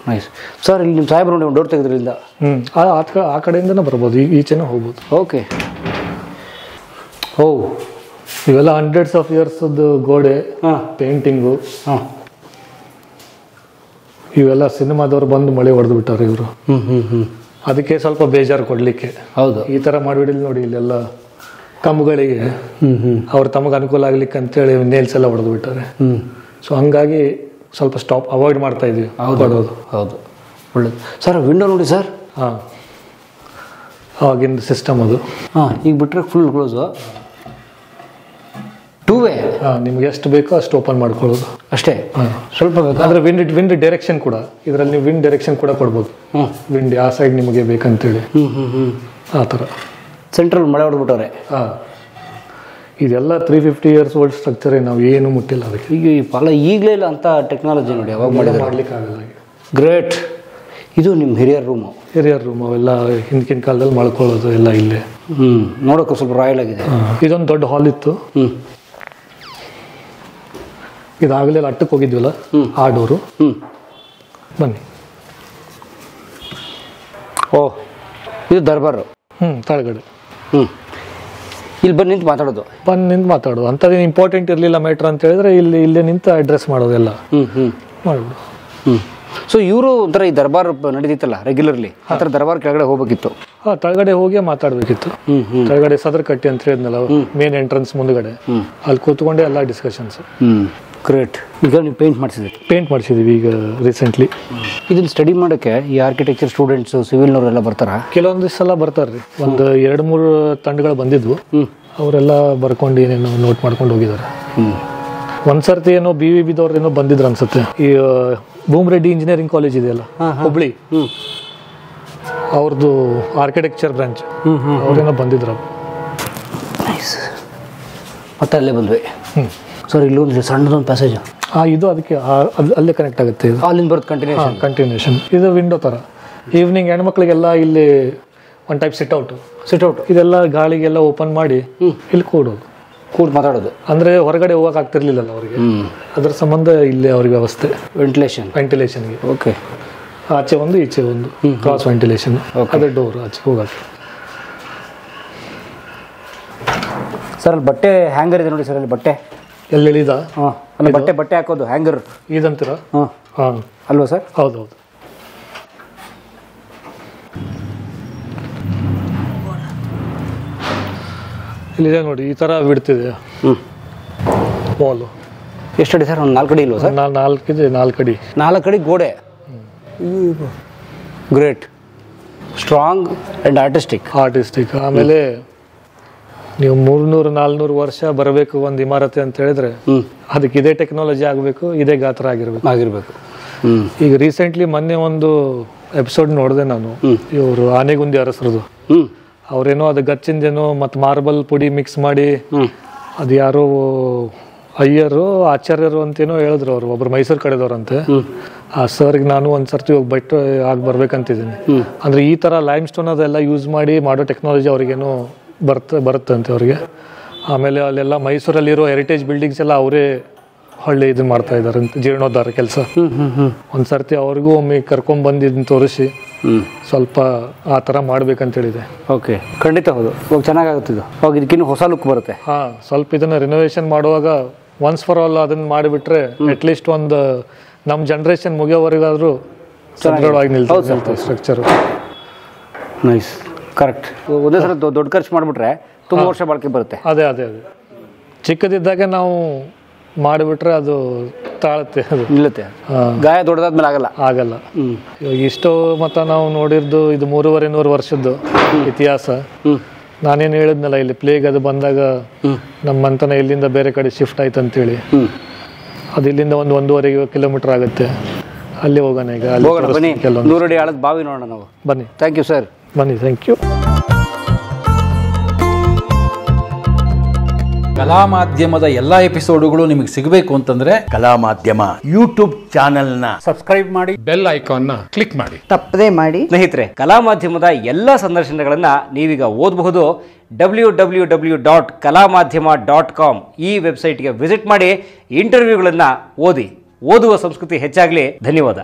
nice sir. ಇಲ್ಲಿ ನಿಮ್ಮ ಸಾಹೇಬ್ರು ನೋಡಿ ಡೋರ್ ತೆಗೆದ್ರಿಂದ ಆ ಕಡೆಯಿಂದನೇ ಬರ್ಬೋದು, ಈಚೆನೇ ಹೋಗ್ಬೋದು. ಓಕೆ. ಇವೆಲ್ಲ ಹಂಡ್ರೆಡ್ಸ್ ಆಫ್ ಇಯರ್ಸ್ ಗೋಡೆ, ಪೇಂಟಿಂಗು. ಇವೆಲ್ಲ ಸಿನಿಮಾದವ್ರು ಬಂದು ಮಳೆ ಹೊಡೆದು ಬಿಟ್ಟಾರೆ ಇವರು. ಅದಕ್ಕೆ ಸ್ವಲ್ಪ ಬೇಜಾರು ಕೊಡ್ಲಿಕ್ಕೆ. ಹೌದು, ಈ ಥರ ಮಾಡಿಬಿಡಿಲ್ಲ ನೋಡಿ. ಇಲ್ಲೆಲ್ಲ ಕಂಬಗಳಿಗೆ ಅವ್ರು ತಮಗೆ ಅನುಕೂಲ ಆಗ್ಲಿಕ್ಕೆ ಅಂತೇಳಿ ನೇಲ್ಸ್ ಎಲ್ಲ ಹೊಡೆದು ಬಿಟ್ಟಾರೆ. ಸೊ ಹಂಗಾಗಿ ಸ್ವಲ್ಪ ಸ್ಟಾಪ್ ಅವಾಯ್ಡ್ ಮಾಡ್ತಾ ಇದೀವಿ. ಹೌದು, ಒಳ್ಳೇದು ಸರ್. ವಿಂಡೋ ನೋಡಿ ಸರ್. ಅವಾಗಿನ ಸಿಸ್ಟಮ್ ಅದು. ಈಗ ಬಿಟ್ರೆ ಫುಲ್ ಕ್ಲೋಸು, ಟೂ ವೇ. ನಿಮ್ಗೆ ಎಷ್ಟು ಬೇಕೋ ಅಷ್ಟು ಓಪನ್ ಮಾಡ್ಕೊಳ್ಳೋದು ಅಷ್ಟೇ. ಸ್ವಲ್ಪ ಆದರೆ ವಿಂಡ್ ಡೈರೆಕ್ಷನ್ ಕೂಡ, ಇದರಲ್ಲಿ ನೀವು ವಿಂಡ್ ಡೈರೆಕ್ಷನ್ ಕೂಡ ಕೊಡ್ಬೋದು. ವಿಂಡ್ ಆ ಸೈಡ್ ನಿಮಗೆ ಬೇಕಂತೇಳಿ ಆ ಥರ. ಸೆಂಟ್ರಲ್ ಮಳೆ ಹೊಡೆದ್ಬಿಟ್ಟವ್ರೆ. ಇದೆಲ್ಲ 350 ಇಯರ್ಸ್ ಓಲ್ಡ್ ಸ್ಟ್ರಕ್ಚರೇ, ನಾವು ಏನು ಮುಟ್ಟಿಲ್ಲ ಅದಕ್ಕೆ. ಈಗ ಈಗಲೇ ಇಲ್ಲ ಅಂತ ಟೆಕ್ನಾಲಜಿ ನೋಡಿ, ಅವಾಗ ಮಾಡಲಿಕ್ಕಾಗಲ್ಲ. ಗ್ರೇಟ್. ಇದು ನಿಮ್ಮ ಹಿರಿಯರ್ ರೂಮು. ಅವೆಲ್ಲ ಹಿಂದಿನ ಕಾಲದಲ್ಲಿ ಮಾಡ್ಕೊಳ್ಳೋದು ಎಲ್ಲ ಇಲ್ಲೇ. ನೋಡೋಕೆ ಸ್ವಲ್ಪ ರಾಯಲ್ ಆಗಿದೆ. ಇದೊಂದು ದೊಡ್ಡ ಹಾಲ್ ಇತ್ತು. ಇದಾಗಲೇ ಅಟ್ಟಕ್ಕೆ ಹೋಗಿದ್ವಲ್ಲ, ಆ ಡೋರು. ಬನ್ನಿ. ಇದು ದರ್ಬಾರು. ಕೆಳಗಡೆ. ಇಲ್ಲಿ ಬಂದು ನಿಂತು ಮಾತಾಡೋದು. ಅಂಥದ್ದೇನು ಇಂಪಾರ್ಟೆಂಟ್ ಇರಲಿಲ್ಲ ಮ್ಯಾಟ್ರ್ ಅಂತ ಹೇಳಿದ್ರೆ ಇಲ್ಲೇ ನಿಂತು ಅಡ್ರೆಸ್ ಮಾಡೋದೆಲ್ಲ ಮಾಡ್ಬಿಡು. ಸೊ ಇವರು ಒಂಥರ ಈ ದರ್ಬಾರ್ ನಡೀತಿತ್ತಲ್ಲ ರೆಗ್ಯುಲರ್ಲಿ, ಆ ಥರ ದರ್ಬಾರ್ ಕೆಳಗಡೆ ಹೋಗ್ಬೇಕಿತ್ತು. ಕೆಳಗಡೆ ಹೋಗಿ ಮಾತಾಡ್ಬೇಕಿತ್ತು. ಕೆಳಗಡೆ ಸದರ್ ಕಟ್ಟಿ ಅಂತ ಹೇಳಿದ್ನಲ್ಲ, ಮೇನ್ ಎಂಟ್ರೆನ್ಸ್ ಮುಂದ್ಗಡೆ, ಅಲ್ಲಿ ಕೂತ್ಕೊಂಡೆ ಎಲ್ಲ ಡಿಸ್ಕಷನ್ಸ್. ಗ್ರೇಟ್. ಈಗ ನೀವು ಪೇಂಟ್ ಮಾಡಿಸಿದೀವಿ ಈಗ ರೀಸೆಂಟ್ಲಿ. ಇದನ್ನ ಸ್ಟಡಿ ಮಾಡೋಕ್ಕೆ ಈ ಆರ್ಕಿಟೆಕ್ಚರ್ ಸ್ಟೂಡೆಂಟ್ಸ್, ಸಿವಿಲ್ನವರೆಲ್ಲ ಬರ್ತಾರಾ? ಕೆಲವೊಂದು ಸಲ ಬರ್ತಾರ್ರಿ. ಒಂದು 2-3 ತಂಡಗಳು ಬಂದಿದ್ವು. ಅವರೆಲ್ಲ ಬರ್ಕೊಂಡು ಏನೇನೋ ನೋಟ್ ಮಾಡ್ಕೊಂಡು ಹೋಗಿದ್ದಾರೆ. ಒಂದ್ಸರ್ತಿ ಏನೋ BVB ಏನೋ ಬಂದಿದ್ರು ಅನ್ಸುತ್ತೆ. ಈ ಭೂಮರೆಡ್ಡಿ ಇಂಜಿನಿಯರಿಂಗ್ ಕಾಲೇಜ್ ಇದೆಯಲ್ಲ ಹುಬ್ಳಿ, ಅವ್ರದ್ದು ಆರ್ಕಿಟೆಕ್ಚರ್ ಬ್ರಾಂಚ್, ಅವ್ರೇನೋ ಬಂದಿದ್ರು. ಮತ್ತೆ ಅಲ್ಲೇ ಬಂದ್ವಿ ಸರ್. ಇಲ್ಲೊಂದು ಸಣ್ಣದೊಂದು ಪ್ಯಾಸೇಜ್. ಇದು ಅದಕ್ಕೆ ಅಲ್ಲೇ ಕನೆಕ್ಟ್ ಆಗುತ್ತೆ. ಇದು ಅಲ್ಲಿಂದ ಬರುತ್ತೆ ಕಂಟಿನ್ಯೂಷನ್. ಇದು ವಿಂಡೋ ಥರ. ಈವ್ನಿಂಗ್ ಹೆಣ್ಮಕ್ಳಿಗೆಲ್ಲ ಇಲ್ಲಿ ಒನ್ ಟೈಪ್ ಸಿಟ್ಔಟ್ ಇದೆಲ್ಲ ಗಾಳಿಗೆಲ್ಲ ಓಪನ್ ಮಾಡಿ ಇಲ್ಲಿ ಕೂಡು ಮಾತಾಡೋದು. ಅಂದರೆ ಹೊರಗಡೆ ಹೋಗಕ್ಕೆ ಆಗ್ತಿರ್ಲಿಲ್ಲಲ್ಲ ಅವರಿಗೆ, ಅದರ ಸಂಬಂಧ ಇಲ್ಲೇ ಅವ್ರಿಗೆ ವ್ಯವಸ್ಥೆ. ವೆಂಟಿಲೇಷನ್ಗೆ. ಓಕೆ. ಆಚೆ ಒಂದು ಈಚೆ ಒಂದು ಕ್ರಾಸ್ ವೆಂಟಿಲೇಷನ್. ಅದೇ ಡೋರ್ ಆಚೆ ಹೋಗಕ್ಕೆ. ಸರ್ ಅಲ್ಲಿ ಬಟ್ಟೆ ಹ್ಯಾಂಗರ್ ಇದೆ ನೋಡಿ ಸರ್. ಅಲ್ಲಿ ಬಟ್ಟೆ ಎಲ್ಲಿ ಎಳಿದ? ಅಲ್ಲಿ ಬಟ್ಟೆ ಹಾಕೋದು ಹ್ಯಾಂಗರ್ ಇದಂತೀರ? ಅಲ್ವಾ ಸರ್? ಹೌದೌದು. ಇಲ್ಲಿದೆ ನೋಡಿ, ಈ ಥರ ಬಿಡ್ತಿದೆ ವಾಲು. ಎಷ್ಟು ಅಡಿ ಸರ್? ಒಂದು 4 ಅಡಿ ಇಲ್ವಾ ಸರ್? 4 ಇದೆ. 4 ಅಡಿ ಗೋಡೆ. ಗ್ರೇಟ್. Strong and artistic. ಆಮೇಲೆ ನೀವು 300-400 ವರ್ಷ ಬರಬೇಕು ಒಂದು ಇಮಾರತೆ ಅಂತ ಹೇಳಿದ್ರೆ ಅದಕ್ಕೆ ಇದೇ ಟೆಕ್ನಾಲಜಿ ಆಗಬೇಕು, ಇದೇ ಗಾತ್ರ ಆಗಿರ್ಬೇಕು. ಈಗ ರೀಸೆಂಟ್ಲಿ ಮೊನ್ನೆ ಒಂದು ಎಪಿಸೋಡ್ ನೋಡಿದೆ ನಾನು. ಇವರು ಆನೆಗುಂದಿ ಅರಸರದು. ಅವ್ರೇನೋ ಅದು ಗಚ್ಚಿಂದೇನೋ ಮತ್ತು ಮಾರ್ಬಲ್ ಪುಡಿ ಮಿಕ್ಸ್ ಮಾಡಿ, ಅದು ಯಾರೋ ಅಯ್ಯರು ಆಚಾರ್ಯರು ಅಂತೇನೋ ಹೇಳಿದ್ರು. ಅವರು ಒಬ್ರು ಮೈಸೂರು ಕಡೆದವ್ರಂತೆ. ಆ ಸರ್ಗೆ ನಾನು ಒಂದ್ಸರ್ತಿ ಹೋಗಿ ಬಟ್ಟು ಆಗಿ ಬರ್ಬೇಕಂತಿದ್ದೀನಿ. ಅಂದ್ರೆ ಈ ತರ ಲೈಮ್ ಸ್ಟೋನ್ ಅದೆಲ್ಲ ಯೂಸ್ ಮಾಡಿ ಮಾಡೋ ಟೆಕ್ನಾಲಜಿ ಅವ್ರಿಗೇನೋ ಬರುತ್ತಂತೆ ಅವ್ರಿಗೆ. ಆಮೇಲೆ ಅಲ್ಲೆಲ್ಲ ಮೈಸೂರಲ್ಲಿರೋ ಹೆರಿಟೇಜ್ ಬಿಲ್ಡಿಂಗ್ಸ್ ಎಲ್ಲ ಅವರೇ ಹಳ್ಳಿ ಇದನ್ನ ಮಾಡ್ತಾ ಇದ್ದಾರೆ ಜೀರ್ಣೋದ್ಧಾರ ಕೆಲಸ. ಒಂದ್ಸರ್ತಿ ಅವ್ರಿಗೂ ಒಮ್ಮೆ ಕರ್ಕೊಂಡ್ ಬಂದಿದ್ದನ್ನ ತೋರಿಸಿ ಸ್ವಲ್ಪ ಆ ಥರ ಮಾಡ್ಬೇಕಂತೇಳಿದೆ. ಓಕೆ, ಖಂಡಿತ ಹೌದು. ಇವಾಗ ಚೆನ್ನಾಗಾಗುತ್ತೆ ಇದು. ಅವಾಗ ಇದಕ್ಕಿನ್ನೂ ಹೊಸ ಲುಕ್ ಬರುತ್ತೆ. ಸ್ವಲ್ಪ ಇದನ್ನ ರಿನೋವೇಷನ್ ಮಾಡುವಾಗ ಒನ್ಸ್ ಫಾರ್ ಆಲ್ ಅದನ್ನ ಮಾಡಿಬಿಟ್ರೆ ಅಟ್ಲೀಸ್ಟ್ ಒಂದು ನಮ್ಮ ಜನರೇಷನ್ ಮುಗಿಯೋವರೆಗಾದ್ರೂ ಸದೃಢವಾಗಿ ನಿಲ್ತದೆ ಸ್ಟ್ರಕ್ಚರ್. Nice, correct. ಒಂದೇ ಸಲ ದೊಡ್ಡ ಖರ್ಚು ಮಾಡಿಬಿಟ್ರೆ ತುಂಬ ವರ್ಷ ಬಾಳಿಕೆ ಬರುತ್ತೆ. ಅದೇ ಚಿಕ್ಕದಿದ್ದಾಗ ನಾವು ಮಾಡಿಬಿಟ್ರೆ ಅದು ತಾಳುತ್ತೆ, ಅದು ನಿಲ್ಲುತ್ತೆ. ಗಾಯ ದೊಡ್ಡದಾದ್ಮೇಲೆ ಆಗಲ್ಲ. ಇವಾಗ ಇಷ್ಟು ಮತ ನಾವು ನೋಡಿರ್ದು ಇದು 300-400 ವರ್ಷದ್ದು ಇತಿಹಾಸ. ನಾನೇನು ಹೇಳಿದ್ನಲ್ಲ, ಇಲ್ಲಿ ಪ್ಲೇಗ್ ಅದು ಬಂದಾಗ ನಮ್ಮಂತನ ಇಲ್ಲಿಂದ ಬೇರೆ ಕಡೆ ಶಿಫ್ಟ್ ಆಯ್ತು ಅಂತೇಳಿ. ಅದು ಇಲ್ಲಿಂದ 1.5 ಕಿಲೋಮೀಟರ್ ಆಗುತ್ತೆ. ಅಲ್ಲಿ ಹೋಗೋಣ ಈಗ. ಬನ್ನಿ, 100 ಅಡಿ ಆಳದ ಬಾವಿ ನೋಡೋಣ ನಾವು. ಬನ್ನಿ. Thank you sir. ಬನ್ನಿ, ಥ್ಯಾಂಕ್ ಯು. ಕಲಾ ಮಾಧ್ಯಮದ ಎಲ್ಲಾ ಎಪಿಸೋಡುಗಳು ನಿಮಗೆ ಸಿಗಬೇಕು ಅಂತಂದ್ರೆ ಕಲಾ ಮಾಧ್ಯಮ ಯೂಟ್ಯೂಬ್ ಚಾನೆಲ್ನ ಸಬ್ಸ್ಕ್ರೈಬ್ ಮಾಡಿ, ಬೆಲ್ ಐಕಾನ್ನ ಕ್ಲಿಕ್ ಮಾಡಿ, ತಪ್ಪದೇ ಮಾಡಿ. ಸ್ನೇಹಿತರೆ, ಕಲಾ ಮಾಧ್ಯಮದ ಎಲ್ಲ ಸಂದರ್ಶನಗಳನ್ನು ನೀವೀಗ ಓದಬಹುದು. www.kalamadhyama.com ಈ ವೆಬ್ಸೈಟ್ಗೆ ವಿಸಿಟ್ ಮಾಡಿ ಇಂಟರ್ವ್ಯೂಗಳನ್ನು ಓದಿ. ಓದುವ ಸಂಸ್ಕೃತಿ ಹೆಚ್ಚಾಗಲಿ. ಧನ್ಯವಾದ.